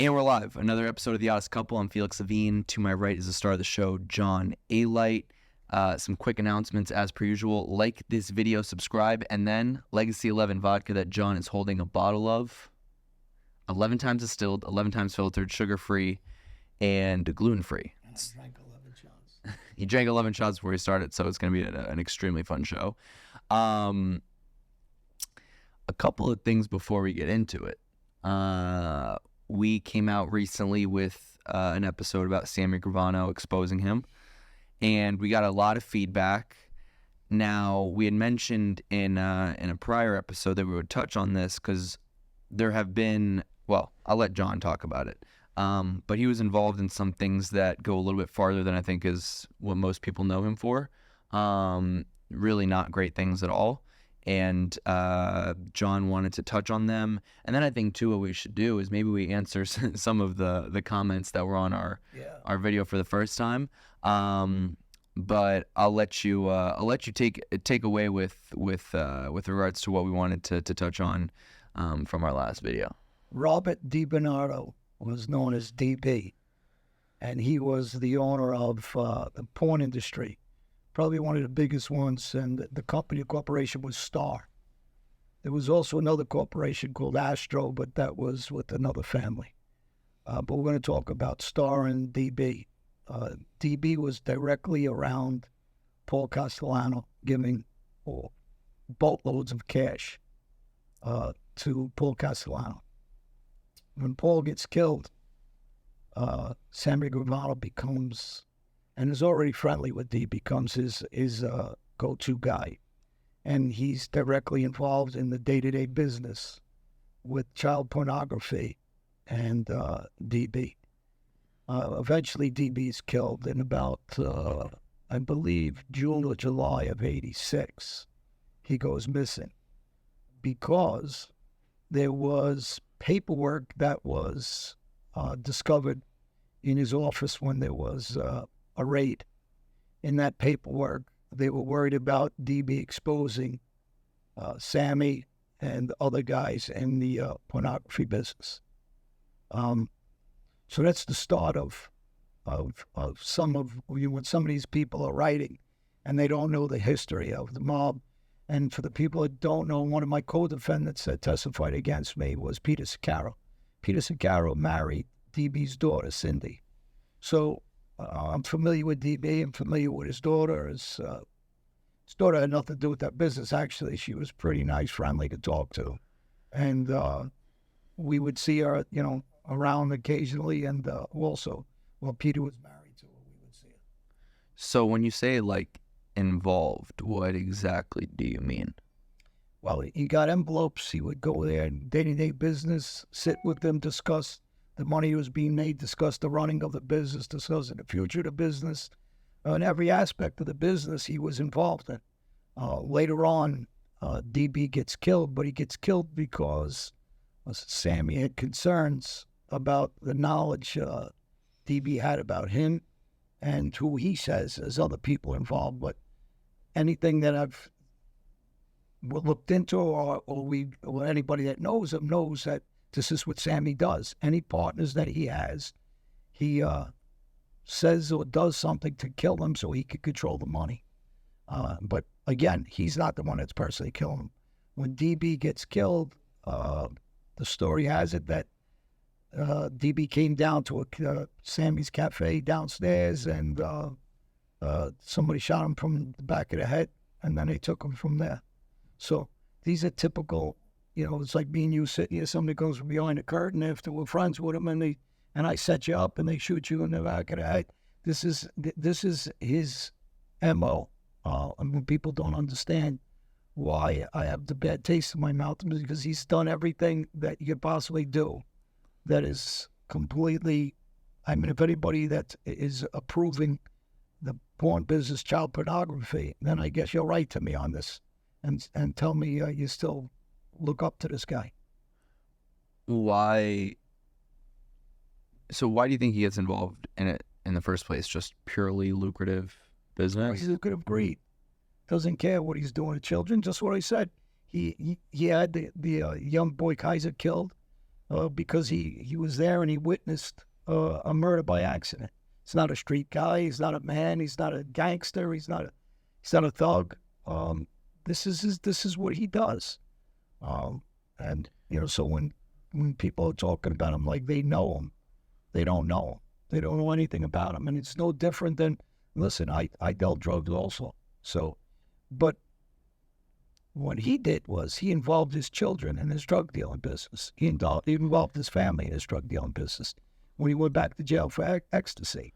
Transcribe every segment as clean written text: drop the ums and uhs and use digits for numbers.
And we're live. Another episode of The Oddest Couple. I'm Felix Levine. To my right is the star of the show, John Alite. Some quick announcements as per usual. Like this video, subscribe, and then Legacy 11 vodka that John is holding a bottle of. 11 times distilled, 11 times filtered, sugar-free, and gluten-free. And I drank 11 shots. He drank 11 shots before he started, so it's going to be an extremely fun show. A couple of things before we get into it. We came out recently with an episode about Sammy Gravano exposing him, and we got a lot of feedback. Now, we had mentioned in a prior episode that we would touch on this because there have been, well, I'll let John talk about it, but he was involved in some things that go a little bit farther than I think is what most people know him for. Really not great things at all. And John wanted to touch on them. And then I think, too, what we should do is maybe we answer some of the comments that were on our video for the first time. But I'll let you take away with regards to what we wanted to touch on from our last video. Robert DiBernardo was known as DB, and he was the owner of the porn industry. Probably one of the biggest ones, and the corporation was Star. There was also another corporation called Astro, but that was with another family. But we're going to talk about Star and DB. DB was directly around Paul Castellano, giving boatloads of cash to Paul Castellano. When Paul gets killed, Sammy Gravano becomes, and is already friendly with D, becomes his go-to guy. And he's directly involved in the day-to-day business with child pornography and DB. Eventually, DB is killed in about, I believe, June or July of '86. He goes missing because there was paperwork that was discovered in his office when there was a raid. In that paperwork, they were worried about DB exposing Sammy and other guys in the pornography business. So that's the start of some of when some of these people are writing and they don't know the history of the mob. And for the people that don't know, one of my co-defendants that testified against me was Peter Sicaro. Peter Sicaro married DB's daughter, Cindy. So I'm familiar with DB. I'm familiar with his daughter. His daughter had nothing to do with that business, actually. She was pretty nice, friendly to talk to. And we would see her, around occasionally. And also, while Peter was married to her, we would see her. So when you say, involved, what exactly do you mean? Well, he got envelopes. He would go there, day-to-day business, sit with them, discuss the money was being made, discuss the running of the business, discuss the future of the business. In every aspect of the business, he was involved in. Later on, DB gets killed, but he gets killed because Sammy had concerns about the knowledge DB had about him and who he says there's other people involved. But anything that I've looked into or anybody that knows him knows that this is what Sammy does. Any partners that he has, he says or does something to kill them so he can control the money. But again, he's not the one that's personally killing him. When DB gets killed, the story has it that DB came down to Sammy's cafe downstairs and somebody shot him from the back of the head, and then they took him from there. So these are typical, it's like me and you sitting here, somebody goes from behind the curtain after we're friends with him and I set you up and they shoot you in the back of the head. This is his MO. People don't understand why I have the bad taste in my mouth, because he's done everything that you could possibly do that is completely, if anybody that is approving the porn business, child pornography, then I guess you'll write to me on this and tell me you still look up to this guy. Why? So why do you think he gets involved in it in the first place? Just purely lucrative business? He's lucrative greed. Doesn't care what he's doing to children. Just what I said. He had the young boy Kaiser killed. because he was there and he witnessed a murder by accident. He's not a street guy. He's not a man. He's not a gangster. He's not a thug. This is what he does. And so when people are talking about him like they know him, they don't know him. They don't know anything about him. And it's no different than, listen, I dealt drugs also. So, but what he did was he involved his children in his drug dealing business. He involved his family in his drug dealing business when he went back to jail for ecstasy.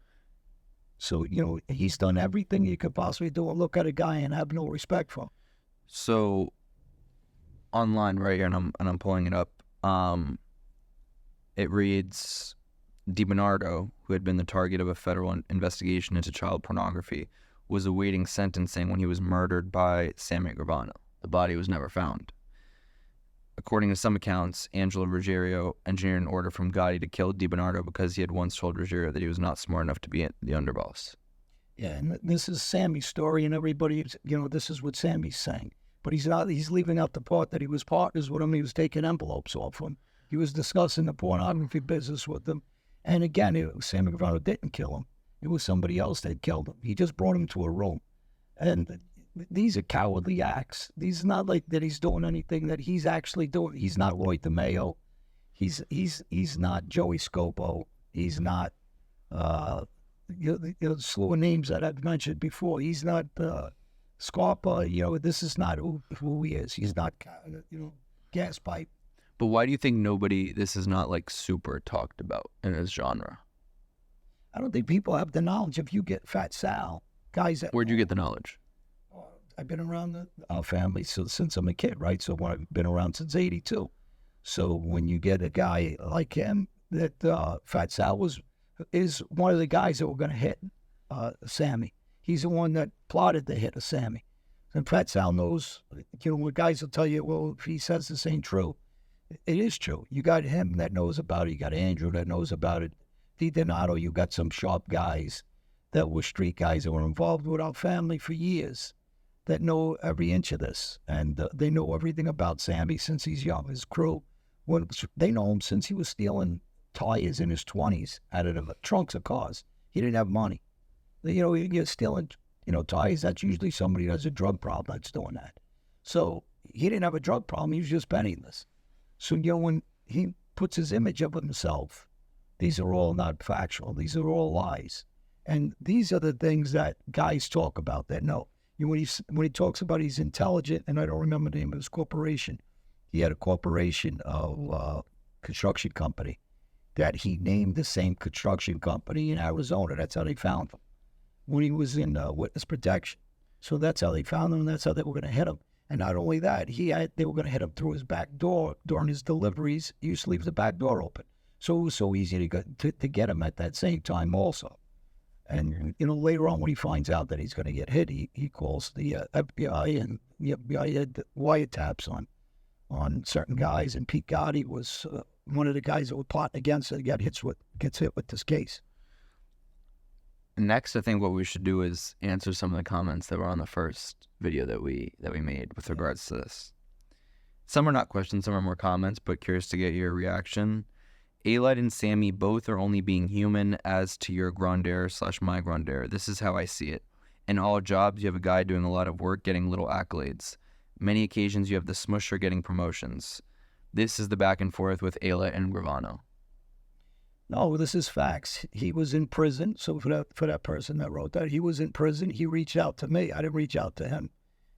So, he's done everything you could possibly do and look at a guy and have no respect for him. So, online right here, and I'm pulling it up, it reads, DiBernardo, who had been the target of a federal investigation into child pornography, was awaiting sentencing when he was murdered by Sammy Gravano. The body was never found. According to some accounts, Angelo Ruggiero engineered an order from Gotti to kill DiBernardo because he had once told Ruggiero that he was not smart enough to be the underboss. Yeah, and this is Sammy's story, and everybody, this is what Sammy's saying. But he's leaving out the part that he was partners with him. He was taking envelopes off him. He was discussing the pornography business with them. And again, Sammy Gravano didn't kill him. It was somebody else that killed him. He just brought him to a room. And these are cowardly acts. These are not like that he's doing anything that he's actually doing. He's not Roy DeMeo. He's not Joey Scopo. He's not the slew of names that I've mentioned before. He's not Scarpa. This is not who he is. He's not gas pipe. But why do you think this is not like super talked about in his genre? I don't think people have the knowledge. If you get Fat Sal, guys Where'd you get the knowledge? I've been around our family since I'm a kid, right? So I've been around since '82. So when you get a guy like him, that Fat Sal is one of the guys that were going to hit Sammy. He's the one that plotted the hit of Sammy. And Fat Sal knows, what guys will tell you, well, if he says this ain't true, it is true. You got him that knows about it. You got Andrew that knows about it. DiDonato, you got some sharp guys that were street guys that were involved with our family for years that know every inch of this. And they know everything about Sammy since he's young. His crew, they know him since he was stealing tires in his 20s out of the trunks of cars. He didn't have money. You're stealing, tires. That's usually somebody that has a drug problem that's doing that. So he didn't have a drug problem. He was just penniless. So, when he puts his image of himself, these are all not factual. These are all lies. And these are the things that guys talk about that no. When he talks about he's intelligent, and I don't remember the name of his corporation, he had a corporation of construction company that he named the same construction company in Arizona. That's how they found him when he was in witness protection. So that's how they found him, and that's how they were going to hit him. And not only that, they were going to hit him through his back door during his deliveries. He used to leave the back door open. So it was so easy to get him at that same time also. And, later on when he finds out that he's going to get hit, he calls the FBI, and the FBI had wiretaps on certain guys. And Pete Gotti was one of the guys that were plotting against it, gets hit with this case. Next, I think what we should do is answer some of the comments that were on the first video that we made with regards to this. Some are not questions, some are more comments, but curious to get your reaction. Alite and Sammy both are only being human as to your grandeur/my grandeur. This is how I see it. In all jobs, you have a guy doing a lot of work getting little accolades. Many occasions, you have the smusher getting promotions. This is the back and forth with Alite and Gravano. No, this is facts. He was in prison. So for that person that wrote that, he was in prison. He reached out to me. I didn't reach out to him.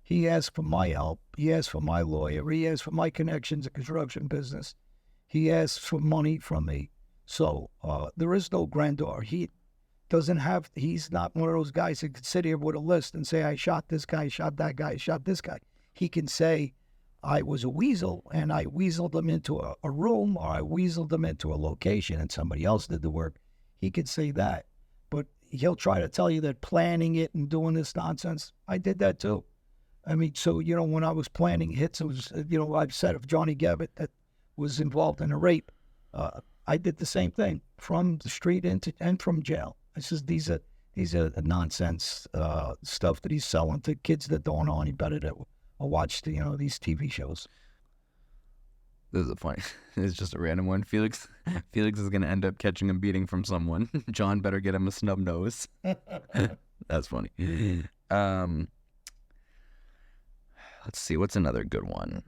He asked for my help. He asked for my lawyer. He asked for my connections in construction business. He asked for money from me. So there is no grandeur. He's not one of those guys that could sit here with a list and say, I shot this guy, shot that guy, shot this guy. He can say, I was a weasel, and I weaseled them into a room, or I weaseled them into a location, and somebody else did the work. He could say that. But he'll try to tell you that planning it and doing this nonsense, I did that too. I mean, so, when I was planning hits, it was, I've said of Johnny Gabbett that was involved in a rape. I did the same thing from the street and from jail. This is these are nonsense stuff that he's selling to kids that don't know any better to watch these TV shows. This is a funny. It's just a random one. Felix is gonna end up catching a beating from someone. John better get him a snub nose. That's funny. Let's see. What's another good one?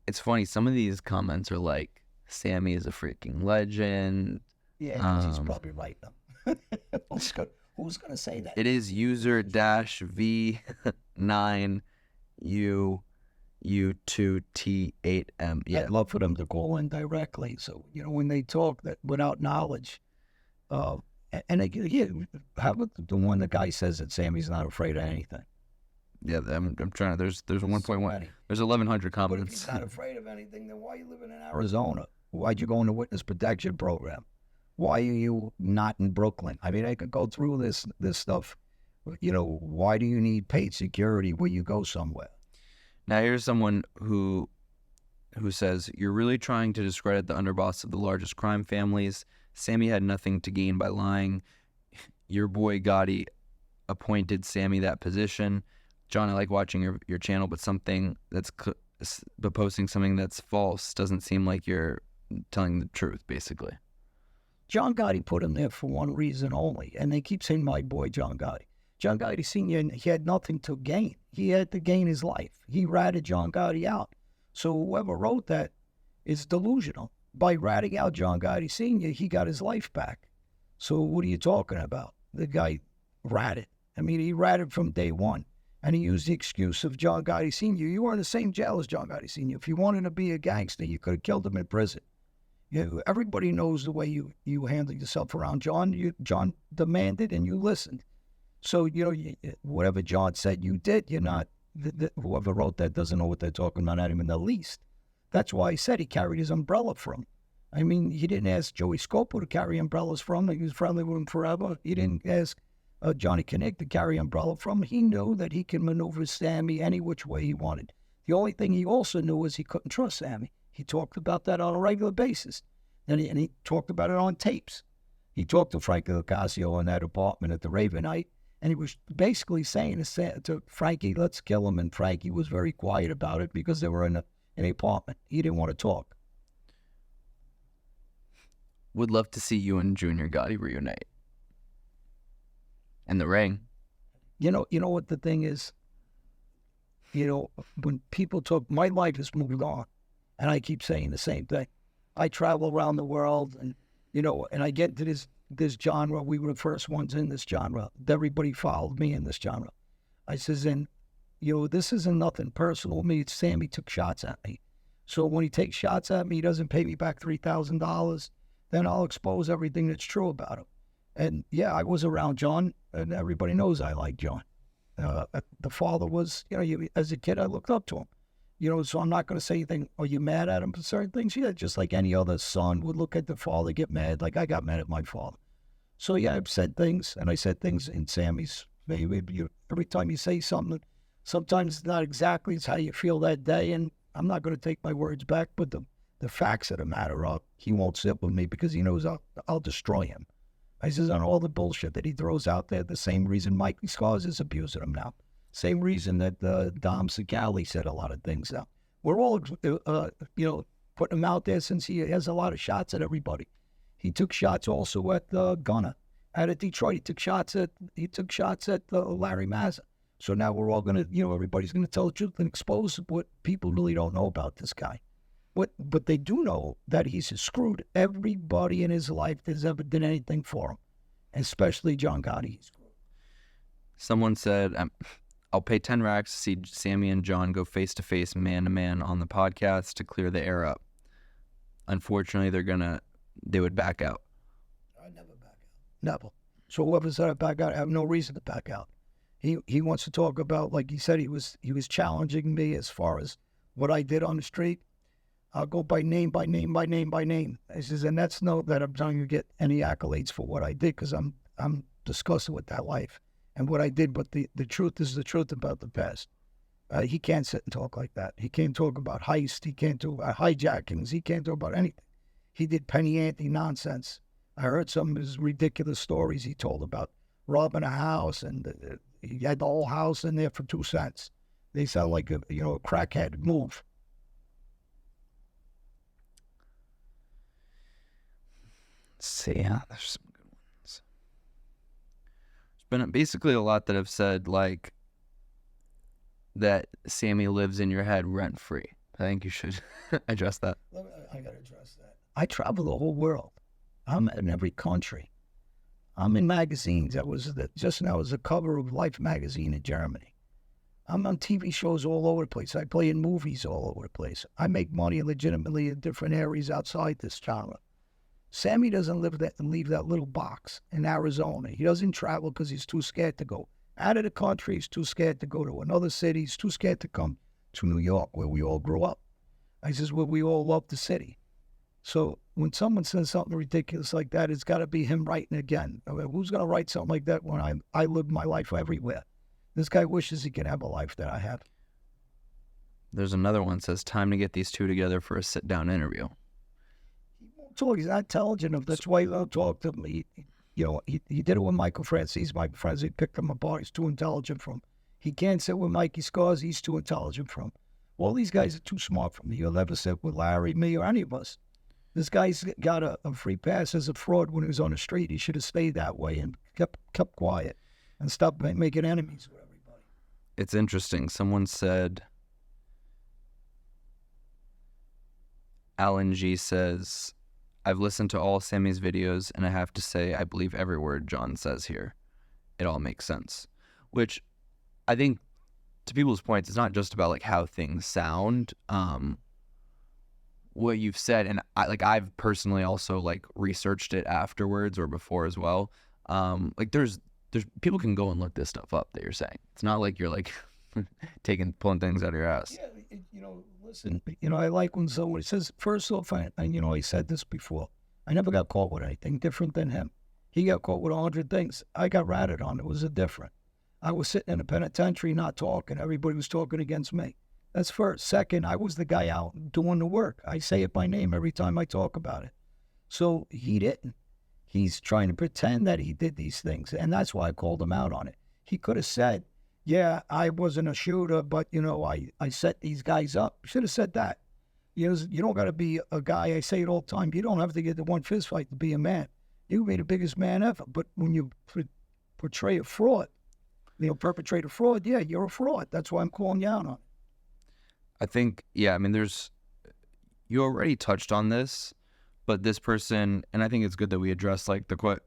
It's funny. Some of these comments are like, "Sammy is a freaking legend." Yeah, 'cause he's probably right now. Who's gonna say that? It is user -V9 U2T8M. Yeah. I'd love for them to call in directly. So, when they talk that without knowledge, and again, how about the one the guy says that Sammy's not afraid of anything? Yeah, I'm trying to. There's 1.1. There's 1,100 But if comments. he's not afraid of anything, then why are you living in Arizona? Why'd you go in the witness protection program? Why are you not in Brooklyn? I mean, I could go through this stuff. Why do you need paid security when you go somewhere? Now here's someone who says, "You're really trying to discredit the underboss of the largest crime families. Sammy had nothing to gain by lying. Your boy Gotti appointed Sammy that position. John, I like watching your channel, but posting something that's false doesn't seem like you're telling the truth, basically." John Gotti put him there for one reason only, and they keep saying my boy John Gotti. John Gotti Sr., he had nothing to gain. He had to gain his life. He ratted John Gotti out. So whoever wrote that is delusional. By ratting out John Gotti Sr., he got his life back. So what are you talking about? The guy ratted. I mean, he ratted from day one. And he used the excuse of John Gotti Sr. You were in the same jail as John Gotti Sr. If you wanted to be a gangster, you could have killed him in prison. Everybody knows the way you handled yourself around John. John demanded and you listened. So, whatever John said you did, you're not, whoever wrote that doesn't know what they're talking about, not even the least. That's why he said he carried his umbrella from. I mean, he didn't ask Joey Scopo to carry umbrellas from. He was friendly with him forever. He didn't ask Johnny Kinnick to carry umbrella from. He knew that he can maneuver Sammy any which way he wanted. The only thing he also knew was he couldn't trust Sammy. He talked about that on a regular basis. And he talked about it on tapes. He talked to Frankie Lucasio in that apartment at the Ravenite, and he was basically saying to Frankie, let's kill him. And Frankie was very quiet about it because they were in an apartment. He didn't want to talk. Would love to see you and Junior Gotti reunite. And the ring. You know what the thing is? When people talk, my life has moved on. And I keep saying the same thing. I travel around the world and I get to this genre. We were the first ones in this genre. Everybody followed me in this genre. I says, and, this isn't nothing personal with me. It's Sammy took shots at me. So when he takes shots at me, he doesn't pay me back $3,000. Then I'll expose everything that's true about him. And yeah, I was around John, and everybody knows I like John. The father was, as a kid, I looked up to him. So I'm not going to say anything, are you mad at him for certain things? Yeah, just like any other son would look at the father, get mad, like I got mad at my father. So yeah, I've said things, and I said things in Sammy's. Every time you say something, sometimes it's not exactly it's how you feel that day, and I'm not going to take my words back, but the facts of the matter are he won't sit with me because he knows I'll destroy him. I says on all the bullshit that he throws out there, the same reason Mike Scars is abusing him now. Same reason that Dom Segale said a lot of things now. We're all, putting him out there since he has a lot of shots at everybody. He took shots also at Gunner. Out at Detroit, he took shots at Larry Mazza. So now we're all going to, everybody's going to tell the truth and expose what people really don't know about this guy. But they do know that he's screwed everybody in his life that's ever did anything for him, especially John Gotti. Someone said, I'll pay 10 racks to see Sammy and John go face-to-face, man-to-man on the podcast to clear the air up. Unfortunately, they would back out. I never back out. Never. So whoever said I back out, I have no reason to back out. He wants to talk about, like he said, he was challenging me as far as what I did on the street. I'll go by name. I says, and that's not that I'm trying to get any accolades for what I did, because I'm disgusted with that life and what I did. But the truth is the truth about the past. He can't sit and talk like that. He can't talk about heist. He can't talk about hijackings. He can't talk about anything. He did penny ante nonsense. I heard some of his ridiculous stories he told about robbing a house, and he had the whole house in there for 2 cents. They sound like a crackhead move. Let's see, there's some good ones. There's been basically a lot that have said like that Sammy lives in your head rent free. I think you should address that. I gotta address that. I travel the whole world. I'm in every country. I'm in magazines. Just now was a cover of Life magazine in Germany. I'm on TV shows all over the place. I play in movies all over the place. I make money legitimately in different areas outside this genre. Sammy doesn't leave that little box in Arizona. He doesn't travel because he's too scared to go out of the country. He's too scared to go to another city. He's too scared to come to New York, where we all grew up. I says, well, we all love the city. So when someone says something ridiculous like that, it's got to be him writing again. I mean, who's going to write something like that when I live my life everywhere? This guy wishes he could have a life that I have. There's another one that says, time to get these two together for a sit-down interview. He won't talk. He's not intelligent enough. That's why he won't talk to me. He did it with Michael Francis. Michael Francis, he picked him apart. He's too intelligent for him. He can't sit with Mikey Scars. He's too intelligent for him. All these guys are too smart for me. He'll never sit with Larry, me, or any of us. This guy's got a free pass as a fraud when he was on the street. He should have stayed that way and kept quiet and stopped making enemies with everybody. It's interesting. Someone said, Alan G says, I've listened to all Sammy's videos, and I have to say I believe every word John says here. It all makes sense. Which I think, to people's points, it's not just about like how things sound. What you've said, and I've personally also like researched it afterwards or before as well. Like there's people can go and look this stuff up that you're saying. It's not like you're like pulling things out of your ass. Yeah, listen, I like when someone says, first off, I said this before, I never got caught with anything different than him. He got caught with 100 things. I got ratted on. It was a different. I was sitting in a penitentiary not talking. Everybody was talking against me. That's first. Second, I was the guy out doing the work. I say it by name every time I talk about it. So he didn't. He's trying to pretend that he did these things, and that's why I called him out on it. He could have said, yeah, I wasn't a shooter, but, I set these guys up. Should have said that. You don't got to be a guy. I say it all the time. You don't have to get the one fist fight to be a man. You can be the biggest man ever, but when you portray a fraud, perpetrate a fraud, yeah, you're a fraud. That's why I'm calling you out on it. I think, yeah, I mean, you already touched on this, but this person, and I think it's good that we address like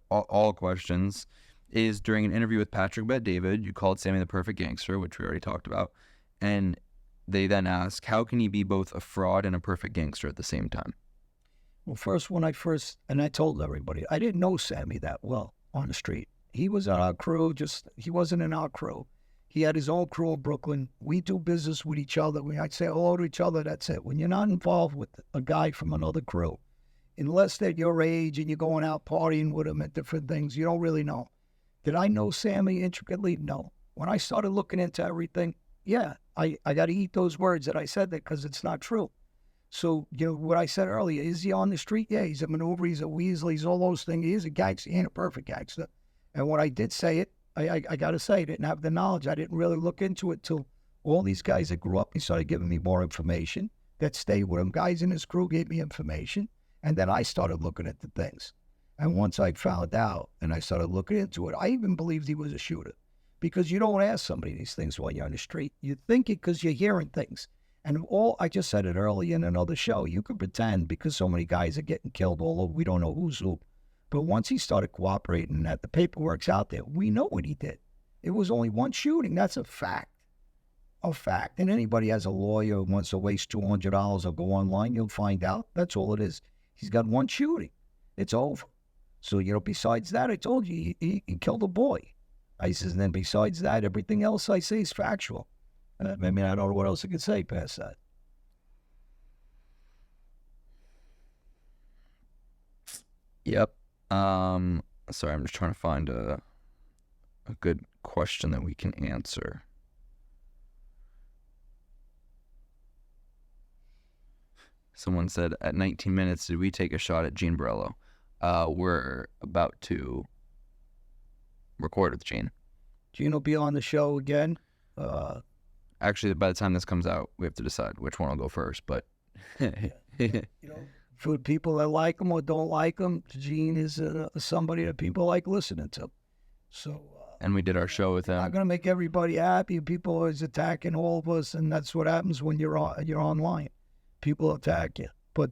all questions, is during an interview with Patrick Bet-David, you called Sammy the perfect gangster, which we already talked about, and they then ask, how can he be both a fraud and a perfect gangster at the same time? Well, and I told everybody, I didn't know Sammy that well on the street. He was on our crew, he wasn't in our crew. He had his own crew in Brooklyn. We do business with each other. I'd say hello to each other, that's it. When you're not involved with a guy from another crew, unless they're your age and you're going out partying with them at different things, you don't really know. Did I know Sammy intricately? No. When I started looking into everything, yeah, I got to eat those words that I said that because it's not true. So, what I said earlier, is he on the street? Yeah, he's a maneuver, he's a weasel, he's all those things. He is a gangster, he ain't a perfect gangster. And when I did say it, I got to say, I didn't have the knowledge. I didn't really look into it till all these guys that grew up and started giving me more information that stayed with him. Guys in his crew gave me information, and then I started looking at the things. And once I found out and I started looking into it, I even believed he was a shooter because you don't ask somebody these things while you're on the street. You think it because you're hearing things. And I just said it earlier in another show, you can pretend because so many guys are getting killed all over, we don't know who's who. But once he started cooperating, that the paperwork's out there, we know what he did. It was only one shooting. That's a fact. A fact. And anybody has a lawyer who wants to waste $200 or go online, you'll find out. That's all it is. He's got one shooting. It's over. So, besides that, I told you, he killed a boy. I says, and then besides that, everything else I say is factual. I don't know what else I could say past that. Yep. Sorry, I'm just trying to find a good question that we can answer. Someone said, at 19 minutes, did we take a shot at Gene Borello? We're about to record with Gene. Gene will be on the show again. Actually, by the time this comes out, we have to decide which one will go first. But for people that like him or don't like him, Gene is somebody that people like listening to. So. And we did our show with him. Not going to make everybody happy. People always attacking all of us, and that's what happens when you're online. People attack you. But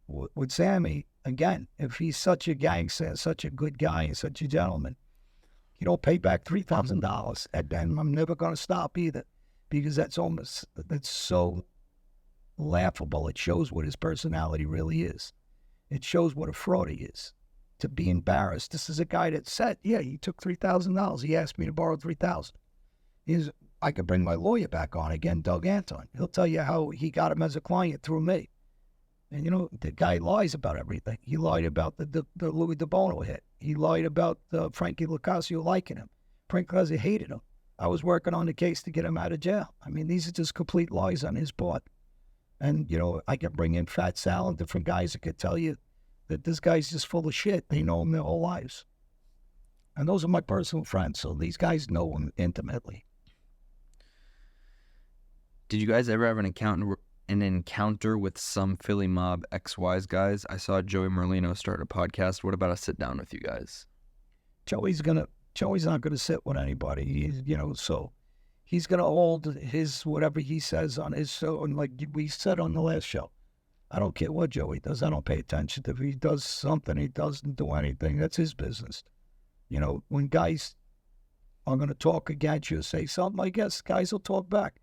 with Sammy, again, if he's such a gangster, such a good guy, and such a gentleman, you don't pay back $3,000. And I'm never going to stop either, because that's so laughable. It shows what his personality really is. It shows what a fraud he is. To be embarrassed. This is a guy that said, yeah, he took $3,000. He asked me to borrow $3,000. I could bring my lawyer back on again, Doug Anton. He'll tell you how he got him as a client through me. And, the guy lies about everything. He lied about the Louis DeBono hit. He lied about Frankie Lucasio liking him. Frank Lucasio hated him. I was working on the case to get him out of jail. I mean, these are just complete lies on his part. And, I could bring in Fat Sal and different guys that could tell you that this guy's just full of shit. They know him their whole lives. And those are my personal friends, so these guys know him intimately. Did you guys ever have an encounter with some Philly mob XY's guys? I saw Joey Merlino start a podcast. What about a sit down with you guys? Joey's not gonna sit with anybody. So he's gonna hold his whatever he says on his show, and like we said on the last show. I don't care what Joey does. I don't pay attention. If he does something, he doesn't do anything. That's his business. When guys are going to talk against you, say something, I guess guys will talk back.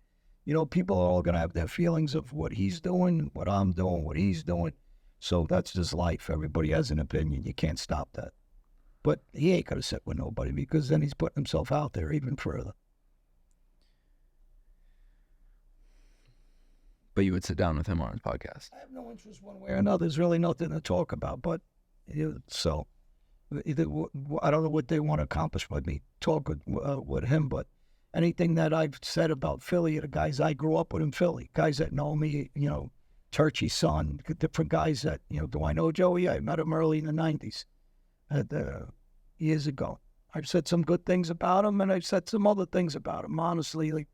People are all going to have their feelings of what he's doing, what I'm doing, what he's doing. So that's just life. Everybody has an opinion. You can't stop that. But he ain't going to sit with nobody, because then he's putting himself out there even further. But you would sit down with him on his podcast. I have no interest one way or another. There's really nothing to talk about. But so I don't know what they want to accomplish with me. Talk with him, but anything that I've said about Philly, the guys I grew up with in Philly, guys that know me, Turchy's son, different guys that, do I know Joey? I met him early in the 90s, years ago. I've said some good things about him, and I've said some other things about him, honestly.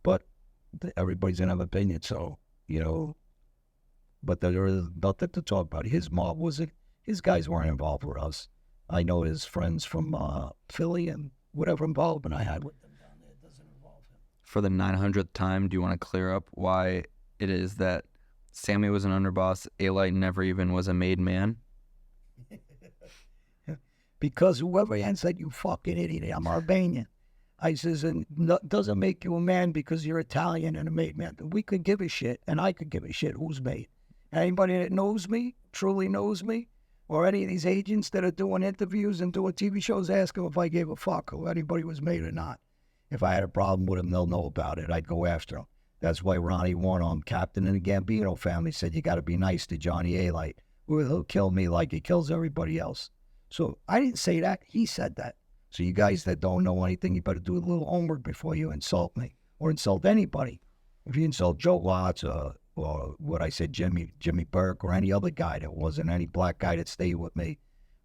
But everybody's going to have an opinion, so... but there is nothing to talk about. His mob his guys weren't involved with us. I know his friends from Philly, and whatever involvement I had with them down there doesn't involve him. For the 900th time, do you want to clear up why it is that Sammy was an underboss, Alite never even was a made man? Because whoever said, you fucking idiot, I'm Albanian. I says, it doesn't make you a man because you're Italian and a made man. We could give a shit, and I could give a shit who's made. Anybody that knows me, truly knows me, or any of these agents that are doing interviews and doing TV shows, ask them if I gave a fuck who anybody was made or not. If I had a problem with them, they'll know about it. I'd go after them. That's why Ronnie Warnham, captain of the Gambino family, said you got to be nice to Johnny Alite, or he'll kill me like he kills everybody else. So I didn't say that. He said that. So you guys that don't know anything, you better do a little homework before you insult me or insult anybody. If you insult Joe Watts or what I said, Jimmy Burke, or any other guy that wasn't any black guy that stayed with me,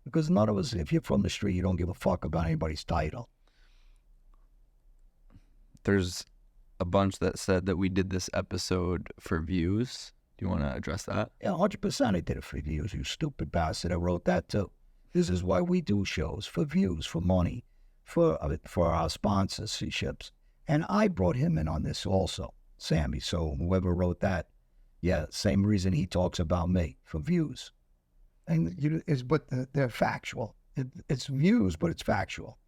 because none of us, if you're from the street, you don't give a fuck about anybody's title. There's a bunch that said that we did this episode for views. Do you want to address that? Yeah, 100% I did it for views, you stupid bastard. I wrote that too. This is why we do shows, for views, for money, for our sponsorships. And I brought him in on this also, Sammy. So whoever wrote that, yeah, same reason he talks about me, for views. And they're factual. It's views, but it's factual.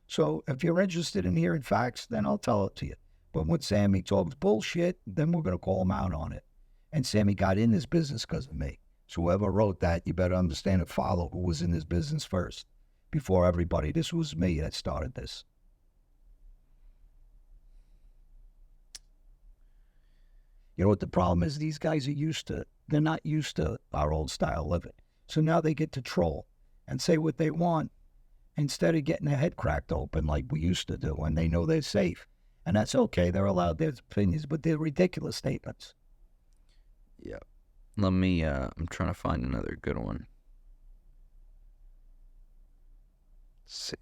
So if you're interested in hearing facts, then I'll tell it to you. But when Sammy talks bullshit, then we're going to call him out on it. And Sammy got in this business because of me. So whoever wrote that, you better understand and follow who was in this business first, before everybody. This was me that started this. You know what the problem is? These guys are they're not used to our old style living. So now they get to troll and say what they want instead of getting their head cracked open like we used to do, and they know they're safe. And that's okay. They're allowed their opinions, but they're ridiculous statements. Yeah. Let me, I'm trying to find another good one. Let's see.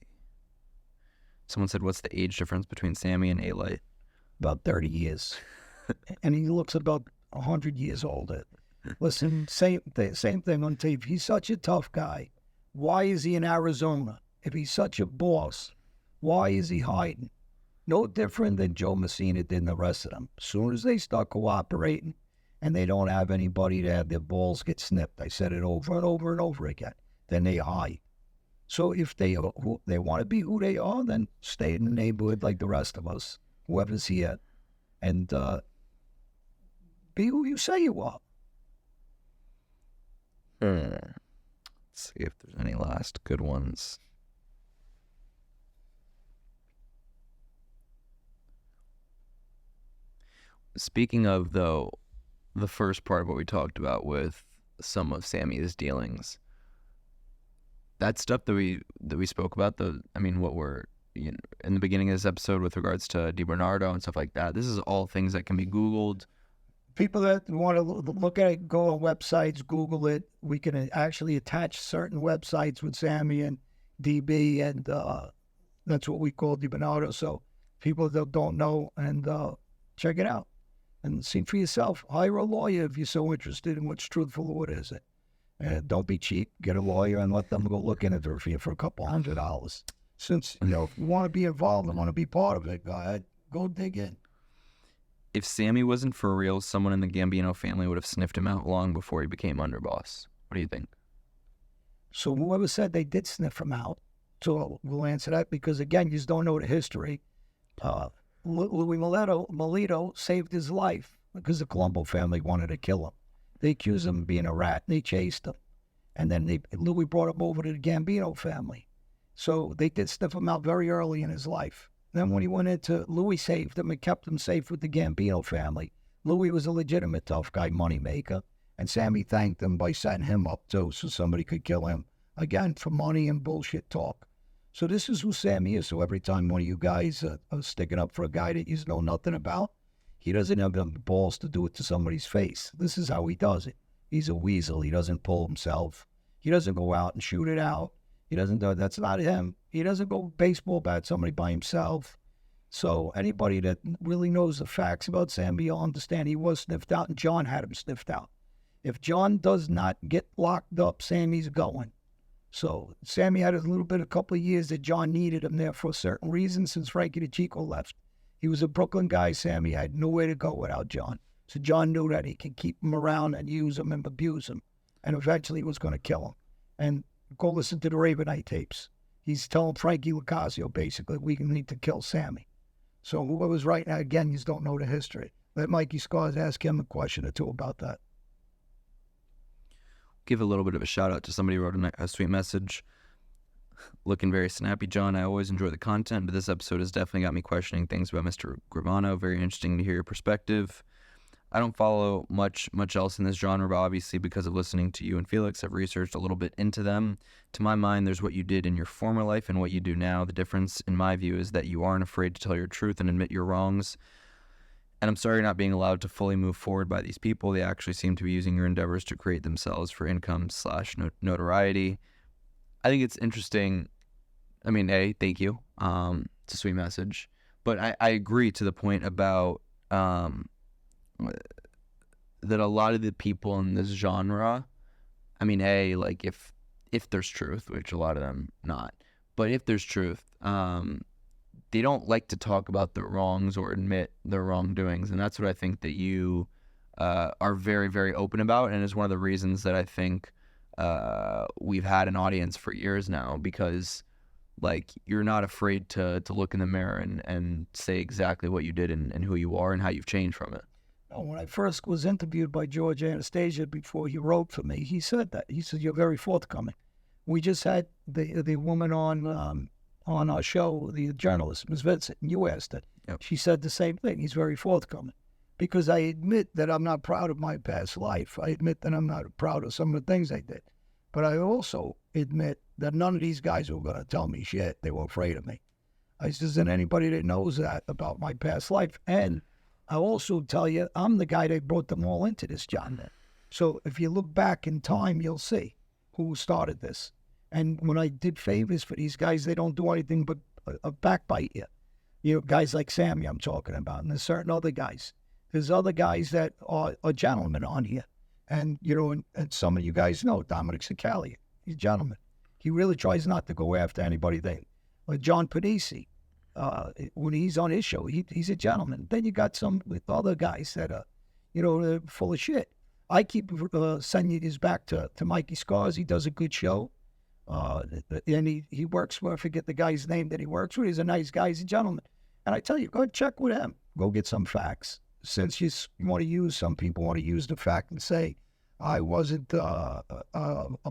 Someone said, what's the age difference between Sammy and Alite? about 30 years. And he looks about 100 years older. Listen, same thing on TV. He's such a tough guy. Why is he in Arizona? If he's such a boss, why is he hiding? No different than Joe Messina did and the rest of them. As soon as they start cooperating and they don't have anybody to have their balls get snipped, I said it over and over and over again, then they hide. So if they want to be who they are, then stay in the neighborhood like the rest of us, whoever's here, and be who you say you are. Let's see if there's any last good ones. Speaking of, though, the first part of what we talked about with some of Sammy's dealings, that stuff that we spoke about, what we're in the beginning of this episode with regards to DiBernardo and stuff like that, this is all things that can be Googled. People that want to look at it, go on websites, Google it. We can actually attach certain websites with Sammy and DB, and that's what we call DiBernardo. So people that don't know, and check it out and see for yourself. Hire a lawyer if you're so interested in what's truthful or what isn't. Don't be cheap. Get a lawyer and let them go look into it for you for a couple $100. Since, if you want to be involved and want to be part of it, go dig in. If Sammy wasn't for real, someone in the Gambino family would have sniffed him out long before he became underboss. What do you think? So whoever said they did sniff him out, so we'll answer that, because, again, you just don't know the history. Louis Melito saved his life because the Colombo family wanted to kill him. They accused him of being a rat, and they chased him. And then Louis brought him over to the Gambino family. So they did sniff him out very early in his life. Then when he went into, Louis saved him and kept him safe with the Gambino family. Louis was a legitimate tough guy, moneymaker. And Sammy thanked him by setting him up, too, so somebody could kill him. Again, for money and bullshit talk. So this is who Sammy is. So every time one of you guys are sticking up for a guy that you know nothing about, he doesn't have the balls to do it to somebody's face. This is how he does it. He's a weasel. He doesn't pull himself. He doesn't go out and shoot it out. He doesn't do, that's not him. He doesn't go baseball bat somebody by himself. So anybody that really knows the facts about Sammy, you'll understand he was sniffed out, and John had him sniffed out. If John does not get locked up, Sammy's going. So Sammy had a couple of years that John needed him there for a certain reason since Frankie DeChico left. He was a Brooklyn guy. Sammy had nowhere to go without John. So John knew that he could keep him around and use him and abuse him. And eventually he was going to kill him. And go listen to the Ravenite tapes. He's telling Frankie Lucasio, basically, we need to kill Sammy. So whoever's right now, again, you just don't know the history. Let Mikey Scars ask him a question or two about that. Give a little bit of a shout out to somebody who wrote a sweet message. Looking very snappy, John. I always enjoy the content, but this episode has definitely got me questioning things about Mr. Gravano. Very interesting to hear your perspective. I don't follow much else in this genre, but obviously because of listening to you and Felix, I've researched a little bit into them. To my mind, there's what you did in your former life and what you do now. The difference, in my view, is that you aren't afraid to tell your truth and admit your wrongs. And I'm sorry you're not being allowed to fully move forward by these people. They actually seem to be using your endeavors to create themselves for income/notoriety. I think it's interesting. I mean, thank you. It's a sweet message. But I agree to the point about that a lot of the people in this genre, I mean, like if there's truth, which a lot of them not, but if there's truth, they don't like to talk about their wrongs or admit their wrongdoings. And that's what I think that you are very, very open about, and is one of the reasons that I think we've had an audience for years now, because like you're not afraid to look in the mirror and say exactly what you did and who you are and how you've changed from it. When I first was interviewed by George Anastasia before he wrote for me, he said that. He said, you're very forthcoming. We just had the woman on our show, the journalist, Ms. Vincent, and you asked it. Yep. She said the same thing. He's very forthcoming. Because I admit that I'm not proud of my past life. I admit that I'm not proud of some of the things I did. But I also admit that none of these guys were going to tell me shit. They were afraid of me. I says, and anybody that knows that about my past life. And I'll also tell you, I'm the guy that brought them all into this, John. So if you look back in time, you'll see who started this. And when I did favors for these guys, they don't do anything but backbite you. Guys like Sammy I'm talking about, and there's certain other guys. There's other guys that are gentlemen on here. And, and some of you guys know Dominic Sicali. He's a gentleman. He really tries not to go after anybody. Like John Pedisi, when he's on his show, he's a gentleman. Then you got some with other guys that are, they're full of shit. I keep sending these back to Mikey Scars. He does a good show. And he works for, I forget the guy's name that he works with. He's a nice guy. He's a gentleman. And I tell you, go check with him. Go get some facts. Since you want to use, some people want to use the fact and say, I wasn't a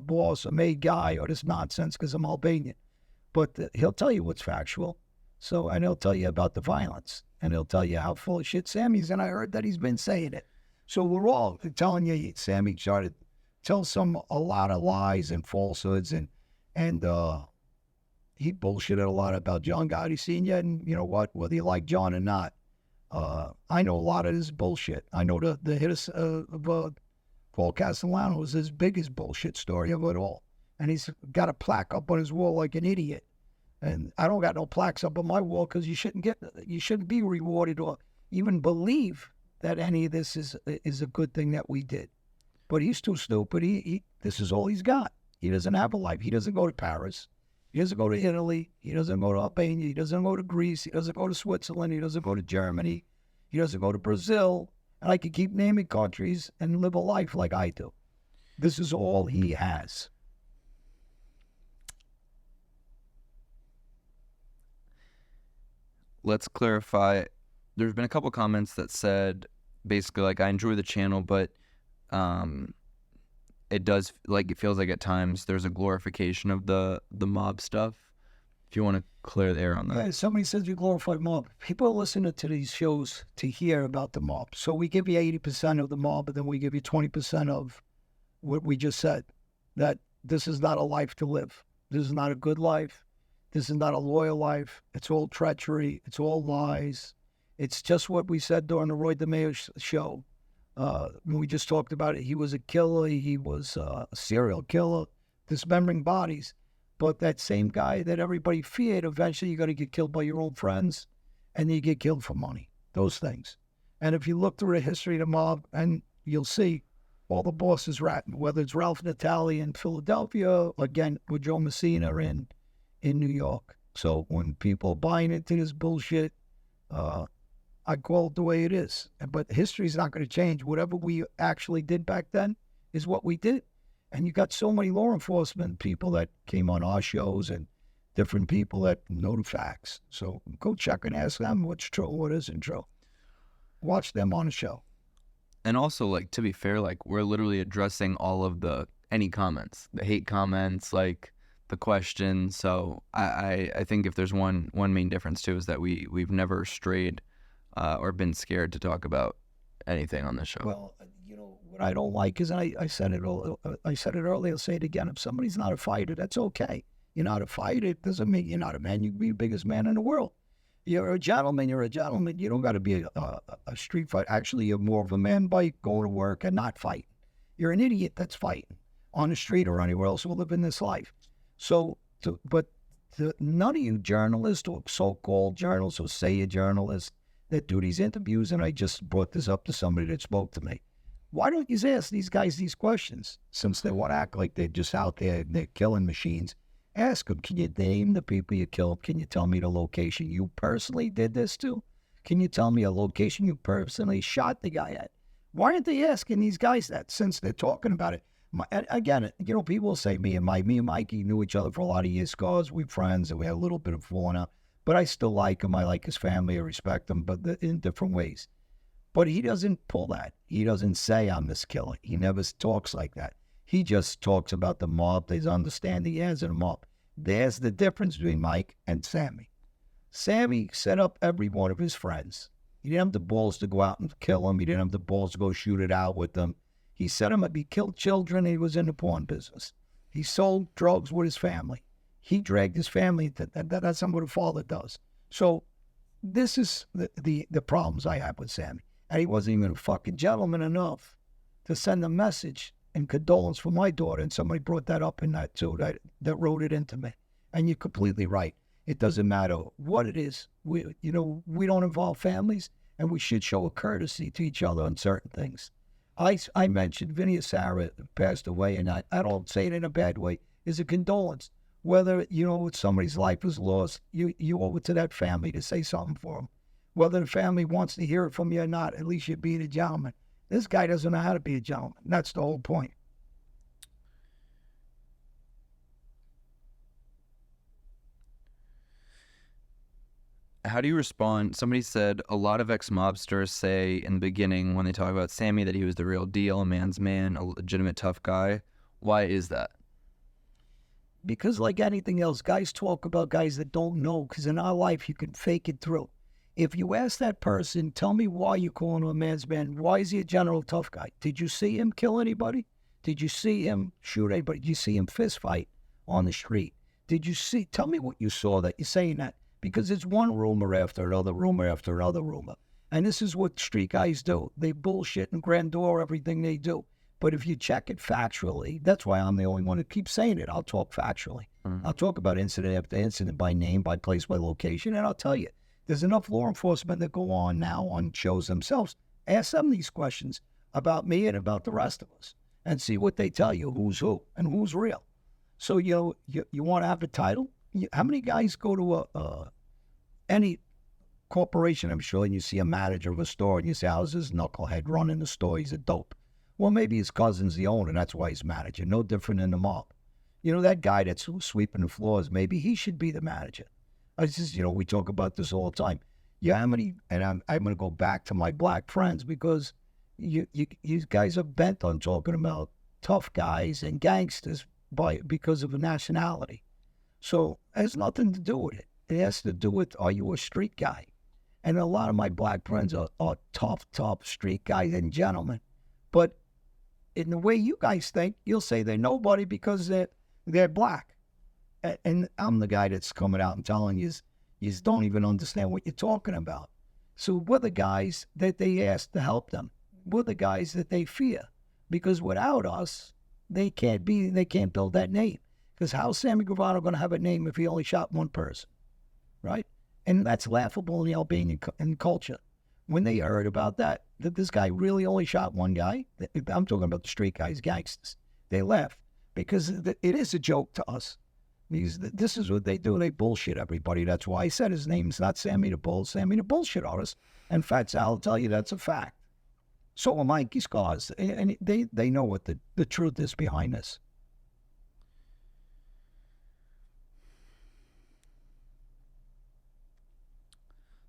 boss, a made guy, or this nonsense because I'm Albanian. But he'll tell you what's factual. And he'll tell you about the violence. And he'll tell you how full of shit Sammy's. And I heard that he's been saying it. So we're all telling you, Sammy started tell a lot of lies and falsehoods. And he bullshitted a lot about John Gotti Sr. And you know what? Whether you like John or not, I know a lot of this bullshit. I know the hit of Paul Castellano was his biggest bullshit story of it all. And he's got a plaque up on his wall like an idiot. And I don't got no plaques up on my wall because you shouldn't be rewarded or even believe that any of this is a good thing that we did. But he's too stupid. This is all he's got. He doesn't have a life. He doesn't go to Paris. He doesn't go to Italy. He doesn't go to Albania. He doesn't go to Greece. He doesn't go to Switzerland. He doesn't go to Germany. He doesn't go to Brazil. And I could keep naming countries and live a life like I do. This is all he has. Let's clarify. There's been a couple comments that said basically like I enjoy the channel, but it feels like at times there's a glorification of the mob stuff. If you want to clear the air on that. Yeah, somebody says you glorify mob. People are listening to these shows to hear about the mob. So we give you 80% of the mob, and then we give you 20% of what we just said, that this is not a life to live. This is not a good life. This is not a loyal life. It's all treachery. It's all lies. It's just what we said during the Roy DeMeo show. When we just talked about it, he was a killer. He was a serial killer, dismembering bodies. But that same guy that everybody feared, eventually you're going to get killed by your own friends, and you get killed for money. Those things. And if you look through the history of the mob, and you'll see all the bosses ratting, whether it's Ralph Natale in Philadelphia, again, with Joe Messina in New York. So when people are buying into this bullshit, I call it the way it is. But history's not going to change. Whatever we actually did back then is what we did. And you got so many law enforcement people that came on our shows and different people that know the facts. So go check and ask them what's true, what isn't true. Watch them on the show. And also, like, to be fair, like, we're literally addressing all of any comments, the hate comments, like the questions. So I think if there's one main difference too is that we've never strayed or been scared to talk about anything on this show. Well, what I don't like is, I said it earlier, I'll say it again. If somebody's not a fighter, that's okay. You're not a fighter, it doesn't mean you're not a man. You can be the biggest man in the world. You're a gentleman. You don't got to be a street fighter. Actually, you're more of a man by going to work and not fighting. You're an idiot that's fighting on the street or anywhere else who live in this life. So, none of you journalists or so-called journalists or say you're journalists that do these interviews, and I just brought this up to somebody that spoke to me. Why don't you ask these guys these questions? Since they want to act like they're just out there, they're killing machines. Ask them, can you name the people you killed? Can you tell me the location you personally did this to? Can you tell me a location you personally shot the guy at? Why aren't they asking these guys that, since they're talking about it? Again, people say me and Mikey knew each other for a lot of years. Scars, we're friends, and we had a little bit of falling out. But I still like him. I like his family. I respect him, but in different ways. But he doesn't pull that. He doesn't say I'm this killer. He never talks like that. He just talks about the mob. There's understanding he has in a mob. There's the difference between Mike and Sammy. Sammy set up every one of his friends. He didn't have the balls to go out and kill him. He didn't have the balls to go shoot it out with them. He set him up. He killed children. He was in the porn business. He sold drugs with his family. He dragged his family. That's what a father does. So this is the problems I have with Sammy. And he wasn't even a fucking gentleman enough to send a message and condolence for my daughter. And somebody brought that up in that too, that wrote it into me. And you're completely right. It doesn't matter what it is. We don't involve families, and we should show a courtesy to each other on certain things. I mentioned Vinny Sarah passed away, and I don't say it in a bad way. It's a condolence. Whether, somebody's life is lost, you owe it to that family to say something for them. Whether the family wants to hear it from you or not, at least you're being a gentleman. This guy doesn't know how to be a gentleman. That's the whole point. How do you respond? Somebody said a lot of ex-mobsters say in the beginning when they talk about Sammy that he was the real deal, a man's man, a legitimate tough guy. Why is that? Because like anything else, guys talk about guys that don't know, because in our life, you can fake it through. If you ask that person, tell me why you call him a man's man. Why is he a general tough guy? Did you see him kill anybody? Did you see him shoot anybody? Did you see him fist fight on the street? Tell me what you saw that you're saying that. Because it's one rumor after another rumor after another rumor. And this is what street guys do. They bullshit and grandeur everything they do. But if you check it factually, that's why I'm the only one who keeps saying it. I'll talk factually. I'll talk about incident after incident, by name, by place, by location, and I'll tell you, there's enough law enforcement that go on now on shows themselves. Ask them these questions about me and about the rest of us and see what they tell you, who's who and who's real. So, you want to have the title? How many guys go to any corporation, I'm sure, and you see a manager of a store and you say, how's this knucklehead running the store? He's a dope. Well, maybe his cousin's the owner, and that's why he's manager. No different than the mob. That guy that's sweeping the floors, maybe he should be the manager. We talk about this all the time. And I'm going to go back to my black friends, because you guys are bent on talking about tough guys and gangsters because of a nationality. So it has nothing to do with it. It has to do with, are you a street guy? And a lot of my black friends are tough street guys and gentlemen. But in the way you guys think, you'll say they're nobody because they're black. And I'm the guy that's coming out and telling you don't even understand what you're talking about. So we're the guys that they ask to help them. We're the guys that they fear. Because without us, they can't build that name. Because how's Sammy Gravano going to have a name if he only shot one person? Right? And that's laughable in the Albanian culture. When they heard about that this guy really only shot one guy, I'm talking about the street guys, gangsters, they laughed because it is a joke to us. This is what they do. They bullshit everybody. That's why I said his name's not Sammy the Bull, Sammy the Bullshit Artist. And Fat Sal will tell you that's a fact. So are Mikey's cars. And they know what the truth is behind this.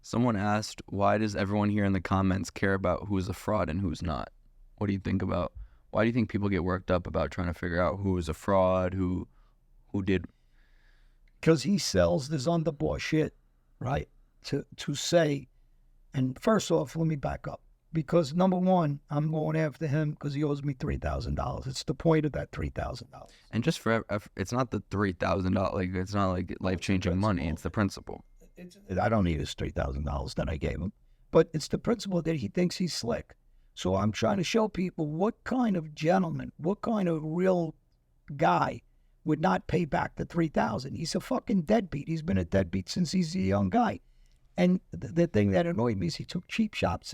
Someone asked, why does everyone here in the comments care about who's a fraud and who's not? What do you think about, why do you think people get worked up about trying to figure out who is a fraud, who did? Because he sells this underbought shit, right? To say, and first off, let me back up. Because number one, I'm going after him because he owes me $3,000. It's the point of that $3,000. And just for, it's not the $3,000, like it's not like life-changing money, it's the principle. I don't need his $3,000 that I gave him, but it's the principle that he thinks he's slick. So I'm trying to show people what kind of gentleman, what kind of real guy would not pay back the $3,000. He's a fucking deadbeat. He's been a deadbeat since he's a young guy. And the thing that annoyed me is he took cheap shots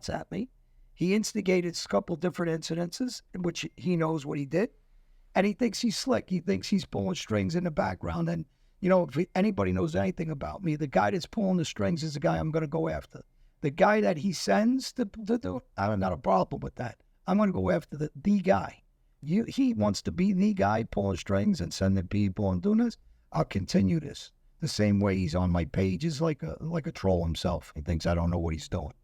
at me. He instigated a couple different incidences in which he knows what he did, and he thinks he's slick. He thinks he's pulling strings in the background. And if anybody knows anything about me, the guy that's pulling the strings is the guy I'm going to go after. The guy that he sends to do, I have not a problem with that. I'm going to go after the guy. He wants to be the guy pulling strings and sending people and doing this. I'll continue this the same way he's on my page. He's like a troll himself. He thinks I don't know what he's doing.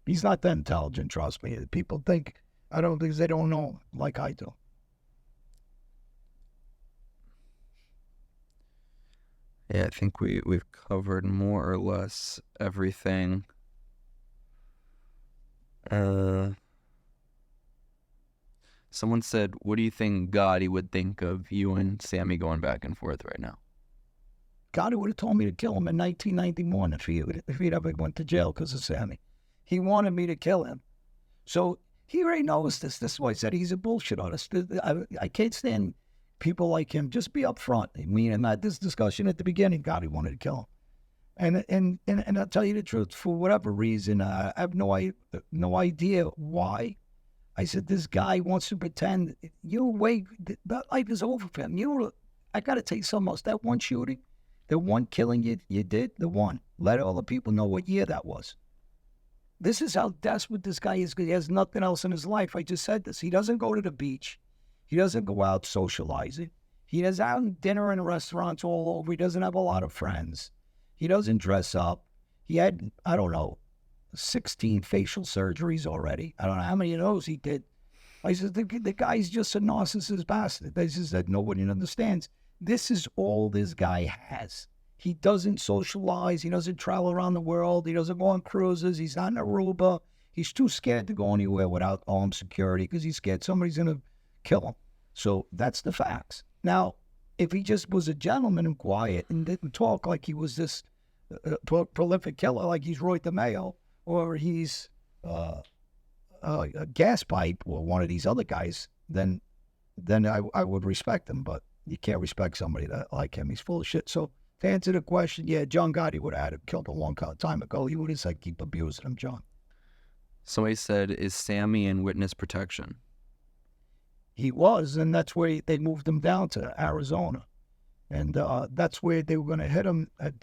He's not that intelligent, trust me. People think I don't think they don't know like I do. Yeah, I think we've covered more or less everything. Someone said, what do you think Gotti would think of you and Sammy going back and forth right now? Gotti would have told me to kill him in 1991 if he'd ever went to jail because of Sammy. He wanted me to kill him. So he already knows this. This is why I said he's a bullshit artist. I can't stand people like him, just be upfront. I mean, and that this discussion at the beginning, God, he wanted to kill him. And I'll tell you the truth, for whatever reason, I have no idea why. I said, this guy wants to pretend that life is over for him. I got to tell you something else. That one shooting, the one killing you did, the one. Let all the people know what year that was. This is how desperate this guy is. He has nothing else in his life. I just said this. He doesn't go to the beach. He doesn't go out socializing. He does out dinner in restaurants all over. He doesn't have a lot of friends. He doesn't dress up. He had, I don't know, 16 facial surgeries already. I don't know how many of those he did. I said, the guy's just a narcissist bastard. This is that nobody understands. This is all this guy has. He doesn't socialize. He doesn't travel around the world. He doesn't go on cruises. He's not in Aruba. He's too scared to go anywhere without armed security because he's scared somebody's going to kill him. So that's the facts. Now, if he just was a gentleman and quiet and didn't talk like he was this prolific killer, like he's Roy DeMeo, or he's a gas pipe or one of these other guys, then I would respect him. But you can't respect somebody like him. He's full of shit. So to answer the question, yeah, John Gotti would have had him killed a long time ago. He would have said, keep abusing him, John. Somebody said, is Sammy in witness protection? He was, and that's where they moved him down to Arizona. And that's where they were going to hit him at,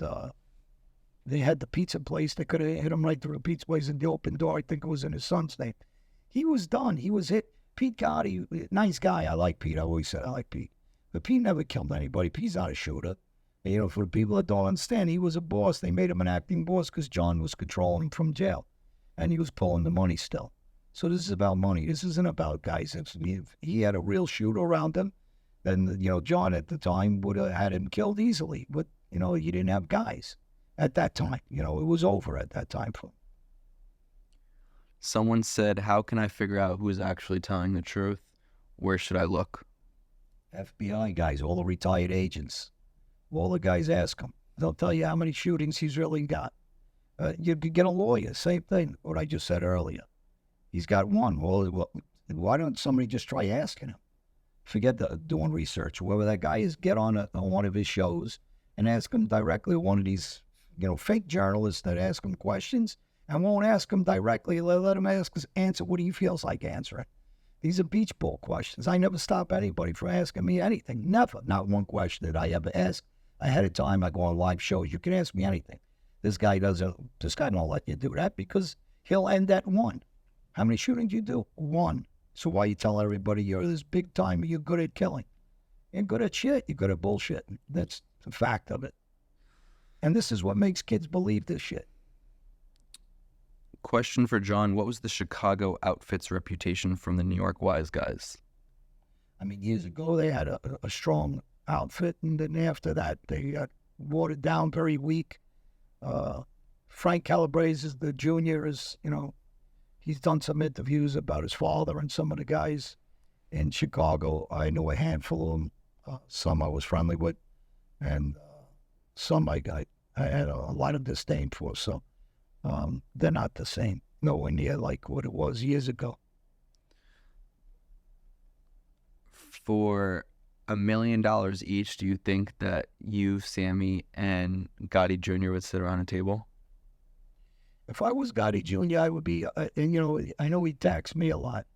they had the pizza place. They could have hit him right through the pizza place in the open door. I think it was in his son's name. He was done. He was hit. Pete Gotti, nice guy. I like Pete. I always said I like Pete. But Pete never killed anybody. Pete's not a shooter. You know, for the people that don't understand, he was a boss. They made him an acting boss because John was controlling him from jail. And he was pulling the money still. So this is about money. This isn't about guys. If he had a real shooter around him, then, you know, John at the time would have had him killed easily. But, you know, you didn't have guys at that time. You know, it was over at that time for him. Someone said, how can I figure out who is actually telling the truth? Where should I look? FBI guys, all the retired agents. All the guys ask him. They'll tell you how many shootings he's really got. You could get a lawyer, same thing, what I just said earlier. He's got one. Well, why don't somebody just try asking him? Forget doing research. Whoever that guy is, get on one of his shows and ask him directly. One of these, you know, fake journalists that ask him questions and won't ask him directly. Let him answer what he feels like answering. These are beach ball questions. I never stop anybody from asking me anything. Never. Not one question that I ever ask ahead of time. I go on live shows. You can ask me anything. This guy don't let you do that because he'll end at one. How many shootings you do? One. So why you tell everybody you're this big time, you're good at killing? You're good at shit. You're good at bullshit. That's the fact of it. And this is what makes kids believe this shit. Question for John. What was the Chicago outfit's reputation from the New York Wise Guys? I mean, years ago, they had a strong outfit, and then after that, they got watered down, very weak. Frank Calabrese is the junior, is, you know, he's done some interviews about his father and some of the guys in Chicago. I know a handful of them. Some I was friendly with, and some I had a lot of disdain for. So they're not the same. Nowhere near like what it was years ago. For $1 million each, do you think that you, Sammy, and Gotti Jr. would sit around a table? If I was Gotti Jr., I would be, and you know, I know he taxed me a lot.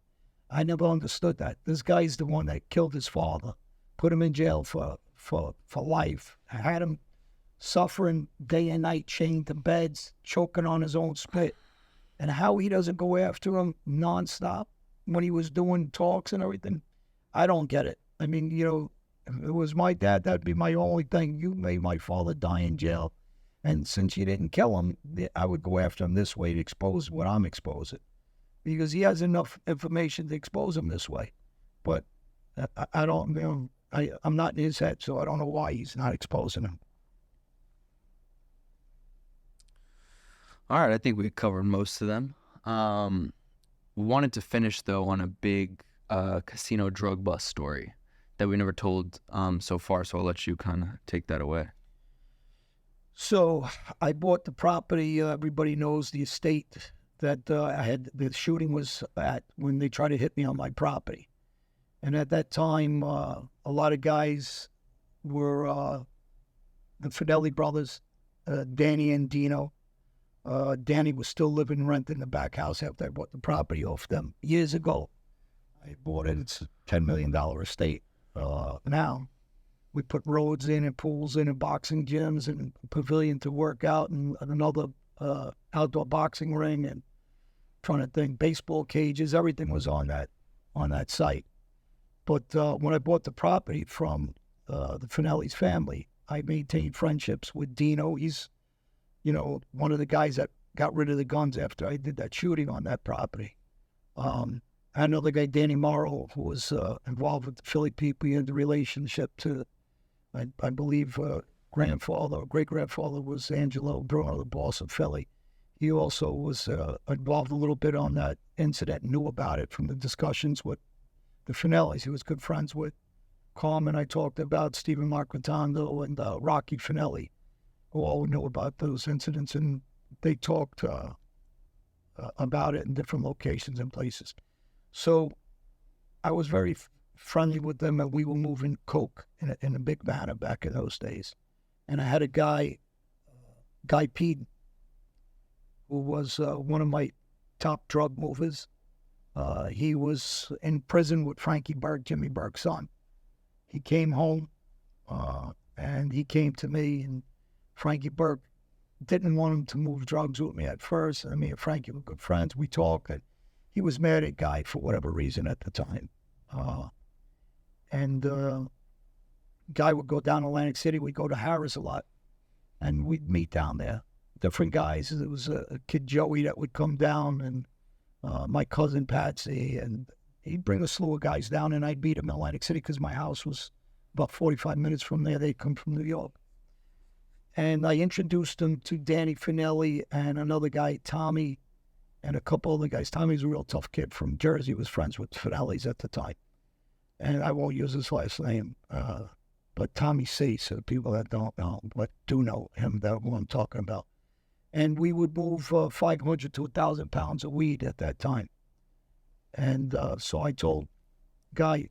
I never understood that. This guy's the one that killed his father, put him in jail for life, had him suffering day and night, chained to beds, choking on his own spit. And how he doesn't go after him nonstop when he was doing talks and everything, I don't get it. I mean, you know, if it was my dad, that'd be my only thing. You made my father die in jail. And since you didn't kill him, I would go after him this way to expose what I'm exposing. Because he has enough information to expose him this way. But I don't, you know, I'm not in his head, so I don't know why he's not exposing him. All right, I think we covered most of them. We wanted to finish, though, on a big casino drug bust story that we never told so far, so I'll let you kind of take that away. So I bought the property. Everybody knows the estate that I had. The shooting was at when they tried to hit me on my property. And at that time, a lot of guys were the Fidelli brothers, Danny and Dino. Danny was still living rent in the back house after I bought the property off them years ago. I bought it. It's a $10 million estate. Now we put roads in and pools in and boxing gyms and a pavilion to work out and another outdoor boxing ring and trying to think baseball cages. Everything was on that site. But when I bought the property from the Finelli's family, I maintained friendships with Dino. He's, one of the guys that got rid of the guns after I did that shooting on that property. I had another guy, Danny Morrow, who was involved with the Philly people. He had the relationship to, I believe, grandfather or great-grandfather was Angelo Bruno, the boss of Philly. He also was involved a little bit on that incident, knew about it from the discussions with the Finellis. He was good friends with Carmen. I talked about Stephen Marquitando and Rocky Finelli, who all knew about those incidents, and they talked about it in different locations and places. So I was very friendly with them, and we were moving coke in a big van back in those days. And I had a guy, Guy Peden, who was one of my top drug movers. He was in prison with Frankie Berg, Jimmy Berg's son. He came home, and he came to me, and Frankie Berg didn't want him to move drugs with me at first. I mean, Frankie were good friends. We talked, and he was mad at Guy for whatever reason at the time. Guy would go down to Atlantic City. We'd go to Harris a lot, and we'd meet down there. Different guys. There was a kid, Joey, that would come down, and my cousin, Patsy, and he'd bring a slew of guys down, and I'd meet them in Atlantic City because my house was about 45 minutes from there. They'd come from New York. And I introduced them to Danny Finelli and another guy, Tommy, and a couple other guys. Tommy's a real tough kid from Jersey. He was friends with Finelli's at the time. And I won't use his last name, but Tommy C, so the people that don't know, but do know him, that's what I'm talking about. And we would move 500 to 1,000 pounds of weed at that time. And so I told Guy,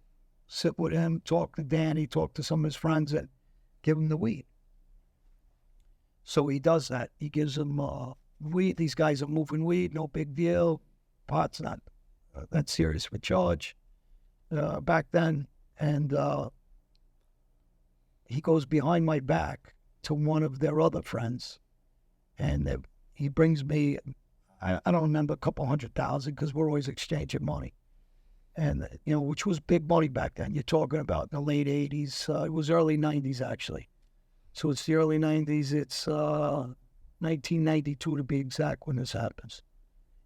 sit with him, talk to Danny, talk to some of his friends, and give him the weed. So he does that. He gives them weed. These guys are moving weed, no big deal. Pot's not that serious of a charge back then. And he goes behind my back to one of their other friends, and he brings me, I don't remember, a couple 100,000 because we're always exchanging money. And, which was big money back then. You're talking about the late 80s. It was early 90s, actually. So it's the early 90s. It's 1992 to be exact when this happens.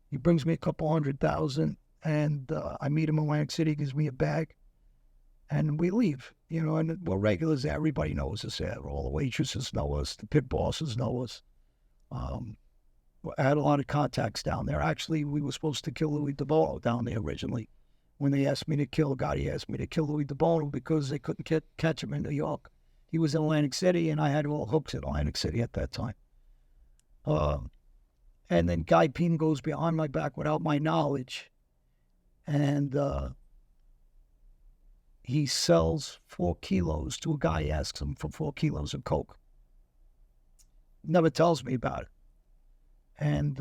He brings me a couple 100,000, and I meet him in Atlantic City, gives me a bag, and we leave. And we're regulars there. Everybody knows us there. All the waitresses know us. The pit bosses know us. I had a lot of contacts down there. Actually, we were supposed to kill Louis DeBono down there originally. When they asked me to kill Gotti, asked me to kill Louis DeBono because they couldn't catch him in New York. He was in Atlantic City, and I had all hooks in Atlantic City at that time. And then Guy Peden goes behind my back without my knowledge, and he sells 4 kilos to a guy. He asks him for 4 kilos of coke. Never tells me about it. And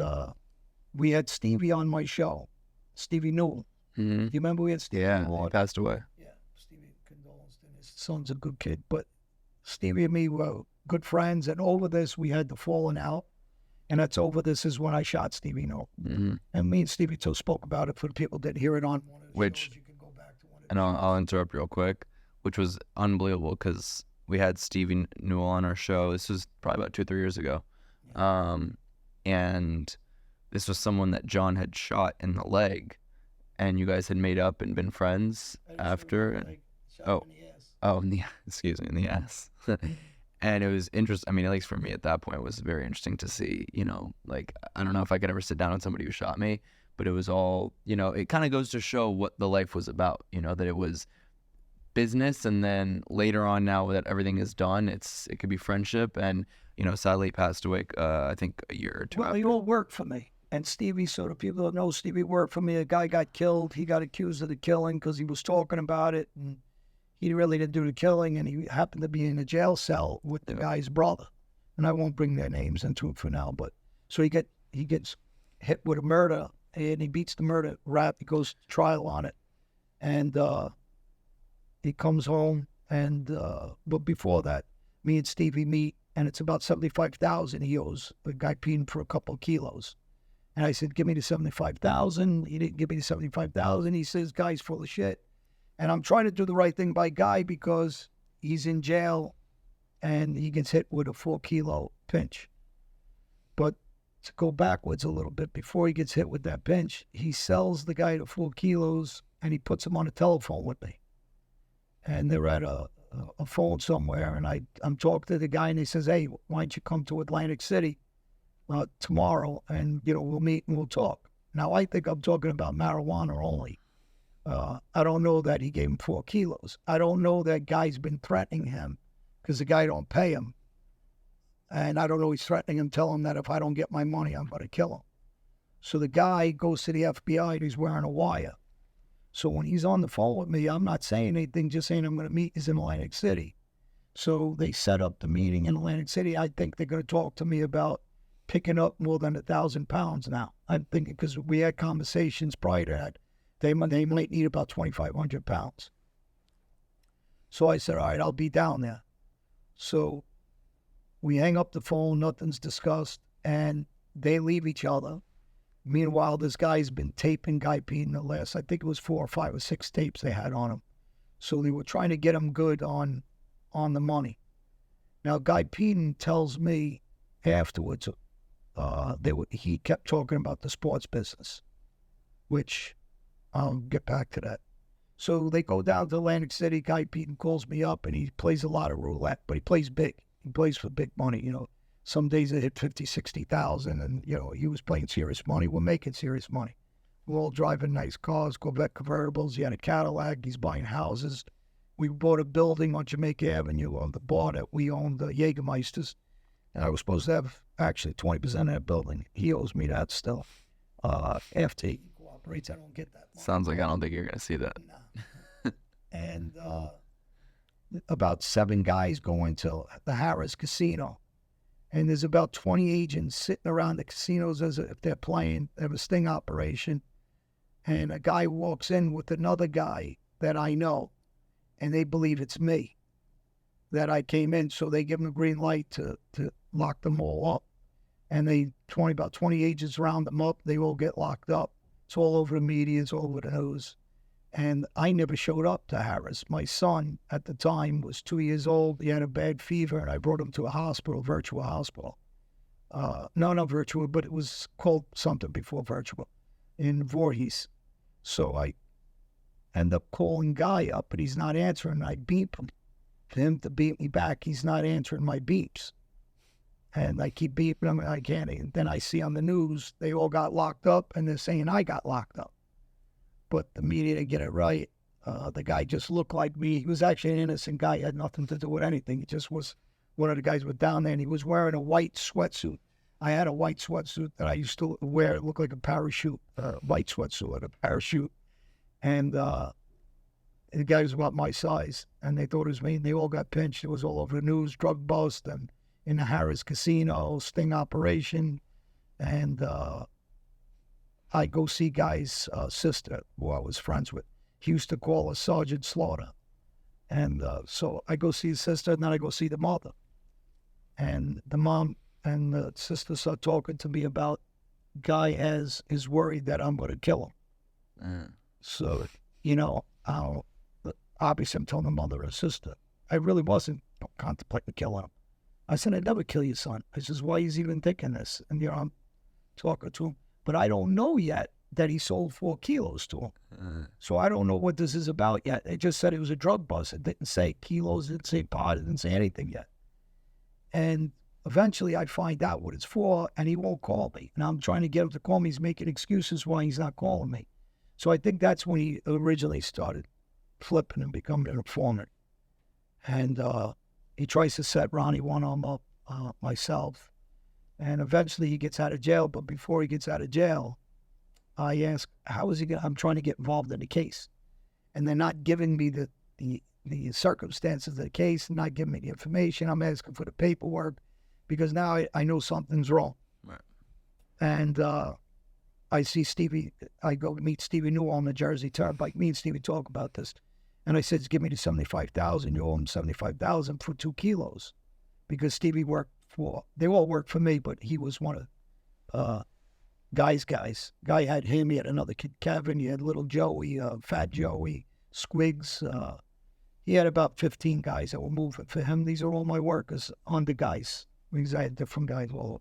we had Stevie on my show, Stevie Newell. Mm-hmm. Do you remember we had Stevie? Yeah, he passed away. Yeah, Stevie condolence. His son's a good kid, but Stevie and me were good friends, and over this we had the falling out, and that's over this is when I shot Stevie Newell. Mm-hmm. And me and Stevie spoke about it for the people that hear it on one of the shows. You can go back to one of and I'll interrupt real quick, which was unbelievable because we had Stevie Newell on our show. This was probably about 2-3 years ago. Yeah. And this was someone that John had shot in the leg, and you guys had made up and been friends after. In the excuse me, in the ass. And it was interesting. I mean, at least for me at that point, it was very interesting to see, like, I don't know if I could ever sit down with somebody who shot me, but it was all, it kind of goes to show what the life was about, that it was business. And then later on, now that everything is done, it could be friendship. And, sadly he passed away, I think a year or two after. He all worked for me. And Stevie, so the people that know Stevie worked for me, a guy got killed. He got accused of the killing because he was talking about it. And he really didn't do the killing. And he happened to be in a jail cell with the guy's brother. And I won't bring their names into it for now. But so he gets hit with a murder, and he beats the murder rap. He goes to trial on it. And he comes home. And but before that, me and Stevie meet. And it's about $75,000 he owes the guy peeing for a couple of kilos. And I said, give me the $75,000. He didn't give me the $75,000. He says, guy's full of shit. And I'm trying to do the right thing by Guy because he's in jail and he gets hit with a 4-kilo pinch. But to go backwards a little bit, before he gets hit with that pinch, he sells the guy the 4 kilos and he puts him on the telephone with me. And they're at a phone somewhere, and I'm talking to the guy, and he says, hey, why don't you come to Atlantic City tomorrow, and, we'll meet and we'll talk. Now, I think I'm talking about marijuana only. I don't know that he gave him 4 kilos. I don't know that guy's been threatening him because the guy don't pay him. And I don't know he's threatening him, telling him that if I don't get my money, I'm going to kill him. So the guy goes to the FBI, and he's wearing a wire. So when he's on the phone with me, I'm not saying anything, just saying I'm going to meet. He's in Atlantic City. So they set up the meeting in Atlantic City. I think they're going to talk to me about picking up more than 1,000 pounds now. I'm thinking, because we had conversations prior to that, they might need about 2,500 pounds. So I said, all right, I'll be down there. So we hang up the phone, nothing's discussed, and they leave each other. Meanwhile, this guy's been taping Guy Peden the last, I think it was 4 or 5 or 6 tapes they had on him. So they were trying to get him good on the money. Now, Guy Peden tells me afterwards, he kept talking about the sports business, which I'll get back to that. So they go down to Atlantic City. Guy Peden calls me up, and he plays a lot of roulette, but he plays big. He plays for big money, Some days they hit 50, 60,000, and, he was playing serious money. We're making serious money. We're all driving nice cars, Corvette convertibles. He had a Cadillac. He's buying houses. We bought a building on Jamaica Avenue on the bar that we owned, the Jägermeisters. And I was supposed to have actually 20% of that building. He owes me that still. After he cooperates, I don't get that money. Sounds like I don't think you're going to see that. Nah. And about 7 guys go into the Harris Casino. And there's about 20 agents sitting around the casinos as if they're playing. They have a sting operation. And a guy walks in with another guy that I know, and they believe it's me, that I came in. So they give them a green light to lock them all up. And about 20 agents round them up. They all get locked up. It's all over the media. It's all over the news. And I never showed up to Harris. My son at the time was 2 years old. He had a bad fever, and I brought him to a hospital, virtual hospital. No, not virtual, but it was called something before virtual, in Voorhees. So I end up calling Guy up, but he's not answering. I beep him. For him to beep me back, he's not answering my beeps. And I keep beeping him, and I can't. And then I see on the news, they all got locked up, and they're saying I got locked up. But the media didn't get it right. The guy just looked like me. He was actually an innocent guy. He had nothing to do with anything. He just was one of the guys who were down there, and he was wearing a white sweatsuit. I had a white sweatsuit that I used to wear. It looked like a parachute, white sweatsuit with a parachute. And the guy was about my size, and they thought it was me, and they all got pinched. It was all over the news, drug bust, and in the Harris Casino, sting operation. And I go see Guy's sister, who I was friends with. He used to call her Sergeant Slaughter. And so I go see his sister, and then I go see the mother. And the mom and the sister start talking to me about Guy is worried that I'm going to kill him. So, obviously I'm telling the mother and sister. I really wasn't contemplating killing him. I said, I'd never kill your son. I says, why is he even thinking this? And, I'm talking to him. But I don't know yet that he sold 4 kilos to him. So I don't know what this is about yet. It just said it was a drug bust. It didn't say kilos, it didn't say pot, it didn't say anything yet. And eventually I find out what it's for, and he won't call me. And I'm trying to get him to call me. He's making excuses why he's not calling me. So I think that's when he originally started flipping and becoming an informant. And he tries to set Ronnie one-arm up, myself. And eventually he gets out of jail. But before he gets out of jail, I ask, how is he going to, I'm trying to get involved in the case. And they're not giving me the circumstances of the case, not giving me the information. I'm asking for the paperwork because now I know something's wrong. Right. And I see Stevie, I go meet Stevie Newell on the Jersey Turnpike. Me and Stevie talk about this. And I said, give me the $75,000. You owe him $75,000 for 2 kilos. Because Stevie worked for, they all worked for me, but he was one of guys. Guy had him, he had another kid, Kevin, he had little Joey, Fat Joey, Squigs. He had about 15 guys that were moving for him. These are all my workers, under guys. Because I had different guys all,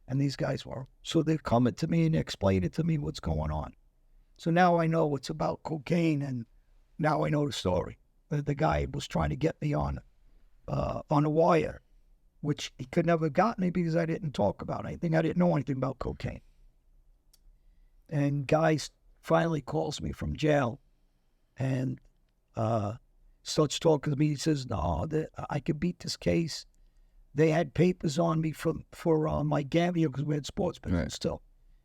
and these guys were. So they're coming to me and explaining to me what's going on. So now I know it's about cocaine, and now I know the story. The guy was trying to get me on a wire, which he could never have got me because I didn't talk about anything. I didn't know anything about cocaine. And guy finally calls me from jail and starts talking to me. He says, no, I could beat this case. They had papers on me for my gambling because we had sports business still.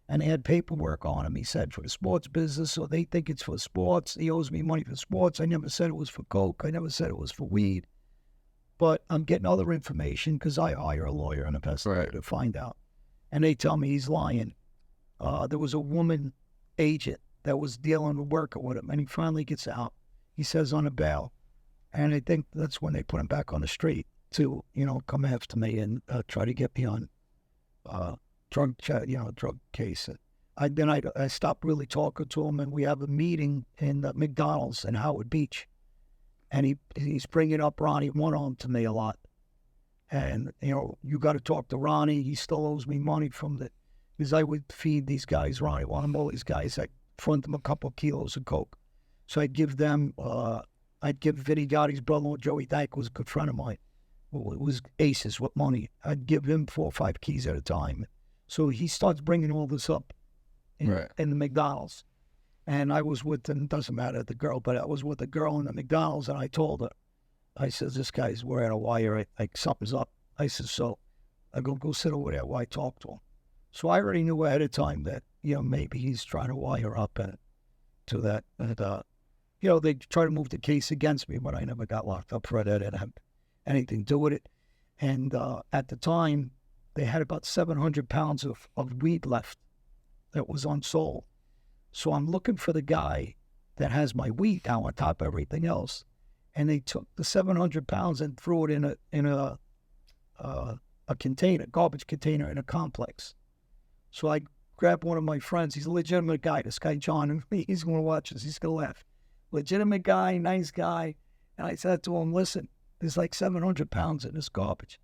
And they had paperwork on him, he said, for the sports business. So they think it's for sports. He owes me money for sports. I never said it was for coke. I never said it was for weed. But I'm getting other information because I hire a lawyer and investigator to find out. And they tell me he's lying. There was a woman agent that was dealing with working with him. And he finally gets out. He says on a bail. And I think that's when they put him back on the street to, come after me and try to get me on drug case. I stopped really talking to him, and we have a meeting in McDonald's in Howard Beach, and he's bringing up Ronnie One-Arm to me a lot, and you got to talk to Ronnie. He still owes me money because I would feed these guys Ronnie One-Arm, all these guys. I front them a couple of kilos of coke, so I'd give them. I'd give Vinny Gotti's brother-in-law, Joey Dyke, was a good friend of mine. It was aces with money. I'd give him 4 or 5 keys at a time. So he starts bringing all this up in the McDonald's. And I was with, and it doesn't matter the girl, but I was with a girl in the McDonald's, and I told her, I said, this guy's wearing a wire, like something's up. I said, so I go sit over there while I talk to him. So I already knew ahead of time that, maybe he's trying to wire up to that. And, they try to move the case against me, but I never got locked up for it. I didn't have anything to do with it. And at the time, they had about 700 pounds of weed left that was unsold. So I'm looking for the guy that has my weed now on top of everything else. And they took the 700 pounds and threw it in a container, garbage container in a complex. So I grabbed one of my friends. He's a legitimate guy. This guy, John, and he's going to watch this. He's going to laugh. Legitimate guy, nice guy. And I said to him, listen, there's like 700 pounds in this garbage.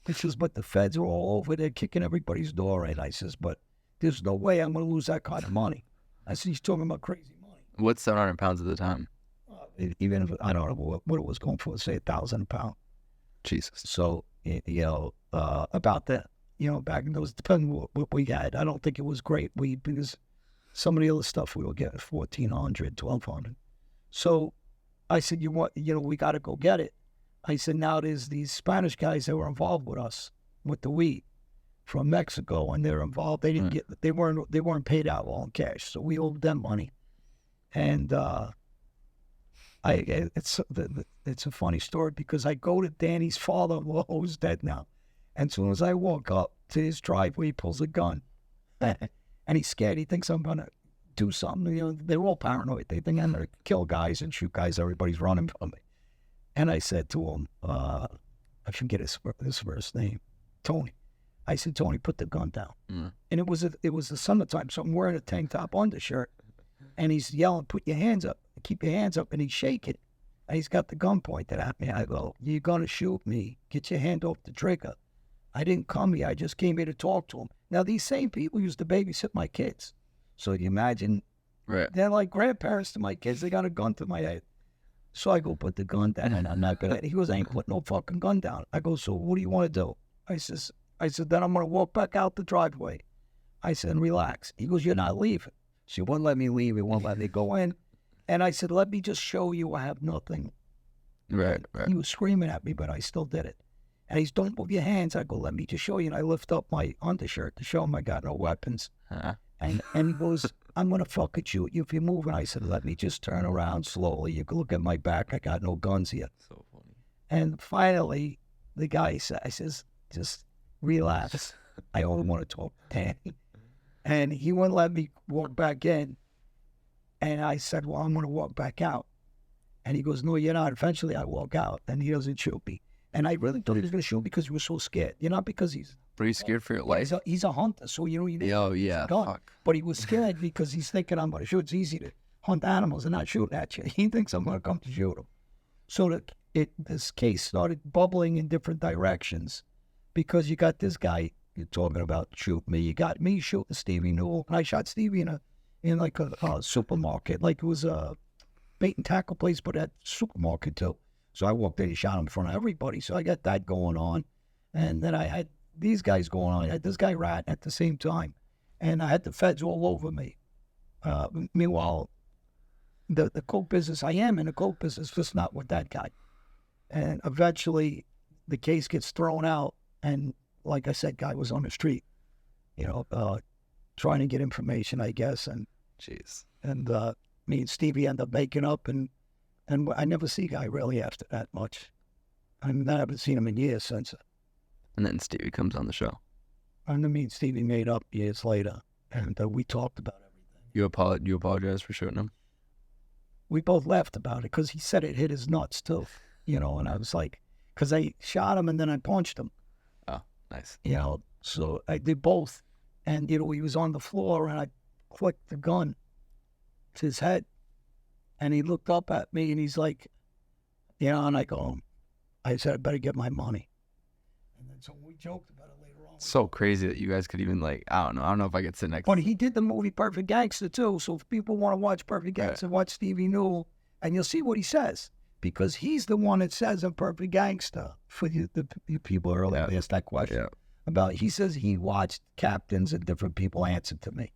He says, but the feds are all over there kicking everybody's door in. I says, but there's no way I'm going to lose that kind of money. I said, he's talking about crazy money. What's 700 pounds at the time? Even if, I don't know what it was going for, say 1,000 a pound. Jesus. So, about that, back in those, depending what we had. I don't think it was great weed because some of the other stuff we were getting 1,400, 1,200. So I said, we got to go get it. I said, now there's these Spanish guys that were involved with us with the weed from Mexico, and they're involved. They didn't they weren't paid out all in cash, so we owed them money. And it's a funny story because I go to Danny's father-in-law, who's dead now, and as soon as I walk up to his driveway, he pulls a gun, and he's scared. He thinks I'm gonna do something. They're all paranoid. They think I'm gonna kill guys and shoot guys. Everybody's running from me. And I said to him, I forget his first name, Tony. I said, Tony, put the gun down. And it was the summertime, so I'm wearing a tank top undershirt, and he's yelling, put your hands up, keep your hands up, and he's shaking. And he's got the gun pointed at me. I go, you're gonna shoot me? Get your hand off the trigger. I didn't come here. I just came here to talk to him. Now these same people used to babysit my kids, so you imagine, they're like grandparents to my kids. They got a gun to my head. So I go, put the gun down, and I'm not gonna. He goes, I ain't putting no fucking gun down. I go, so what do you want to do? I said, then I'm gonna walk back out the driveway. I said, relax. He goes, you're not leaving. She won't let me leave. He won't let me go in. And I said, let me just show you I have nothing. Right. He was screaming at me, but I still did it. And he's, don't move your hands. I go, let me just show you. And I lift up my undershirt to show him I got no weapons. And he goes, I'm going to fucking shoot you if you move. And I said, let me just turn around slowly. You can look at my back. I got no guns here. So funny. And finally, the guy says, just relax. I only want to talk to Danny. And he wouldn't let me walk back in. And I said, well, I'm going to walk back out. And he goes, no, you're not. Eventually, I walk out, and he doesn't shoot me. And I really thought he was going to shoot me because he was so scared. Not because he's... But are you scared for your life? He's a hunter, so you know... Oh, yeah, fuck. But he was scared because he's thinking I'm going to shoot. It's easy to hunt animals and not shoot at you. He thinks I'm going to come to shoot him. So this case started bubbling in different directions because you got this guy you're talking about shoot me. You got me shooting Stevie Newell. And I shot Stevie in like a supermarket. Like it was a bait and tackle place, but at supermarket too. So I walked in and shot him in front of everybody. So I got that going on. And then I had these guys going on. I had this guy rat at the same time. And I had the feds all over me. Meanwhile, the coke business, I am in the coke business, just not with that guy. And eventually the case gets thrown out. And like I said, guy was on the street, trying to get information, I guess. And jeez. And me and Stevie end up making up. And I never see guy really after that much. I haven't seen him in years since. And then Stevie comes on the show. And then me and Stevie made up years later. And we talked about everything. You apologize for shooting him? We both laughed about it because he said it hit his nuts too, and I was like, because I shot him and then I punched him. Oh, nice. So I did both. And, he was on the floor and I clicked the gun to his head. And he looked up at me and he's like, and I said, I better get my money. And then so we joked about it later on. So crazy that you guys could even I don't know if I could sit next But he did the movie Perfect Gangster too. So if people want to watch Perfect Gangster, watch Stevie Newell and you'll see what he says. Because he's the one that says in Perfect Gangster, for the people earlier asked that question, about, he says he watched captains and different people answer to me.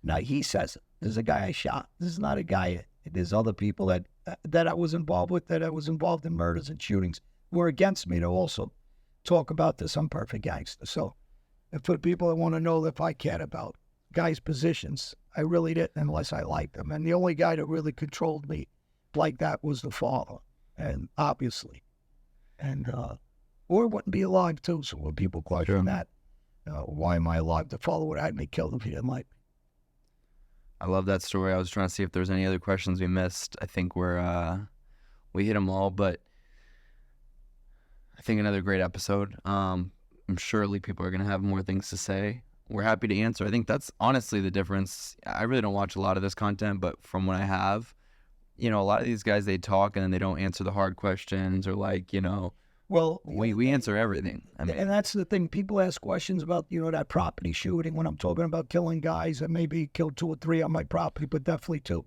Now he says, there's a guy I shot. This is not a guy, there's other people that I was involved with, that I was involved in murders and shootings, were against me to also talk about this on Perfect Gangster. So for the people that want to know if I cared about guys' positions, I really didn't unless I liked them. And the only guy that really controlled me like that was the father. And obviously, and or wouldn't be alive too. So when people question that, why am I alive? The father would have had me killed if he didn't like me. I love that story. I was trying to see if there's any other questions we missed. I think we hit them all, but I think another great episode. I'm surely people are gonna have more things to say. We're happy to answer. I think that's honestly the difference. I really don't watch a lot of this content, but from what I have, a lot of these guys, they talk and then they don't answer the hard questions, or well, we answer everything. And that's the thing. People ask questions about, that property shooting when I'm talking about killing guys. I maybe killed 2 or 3 on my property, but definitely 2.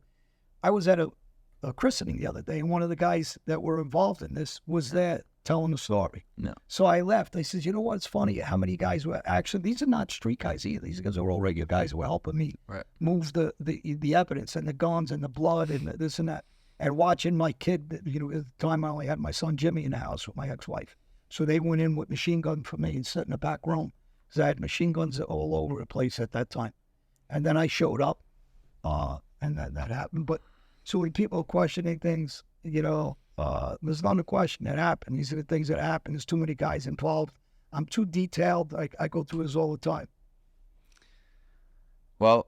I was at a christening the other day, and one of the guys that were involved in this was there telling the story. No. So I left. I said, you know what? It's funny how many guys were actually, these are not street guys either. These guys are all regular guys who were helping me move the evidence and the guns and the blood and this and that. And watching my kid, at the time I only had my son Jimmy in the house with my ex-wife. So they went in with machine guns for me and sat in the back room. Because I had machine guns all over the place at that time. And then I showed up, and that happened. But so when people are questioning things, there's not a question that happened. These are the things that happen. There's too many guys involved. I'm too detailed. I go through this all the time. Well,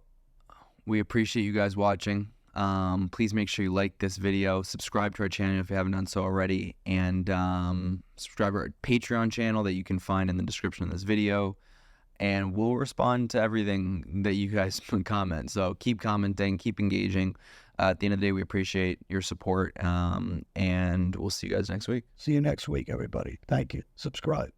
we appreciate you guys watching. Please make sure you like this video, subscribe to our channel if you haven't done so already, and subscribe to our Patreon channel that you can find in the description of this video, and we'll respond to everything that you guys comment. So keep commenting, keep engaging. At the end of the day, we appreciate your support, and we'll see you guys next week. See you next week, everybody. Thank you. Subscribe.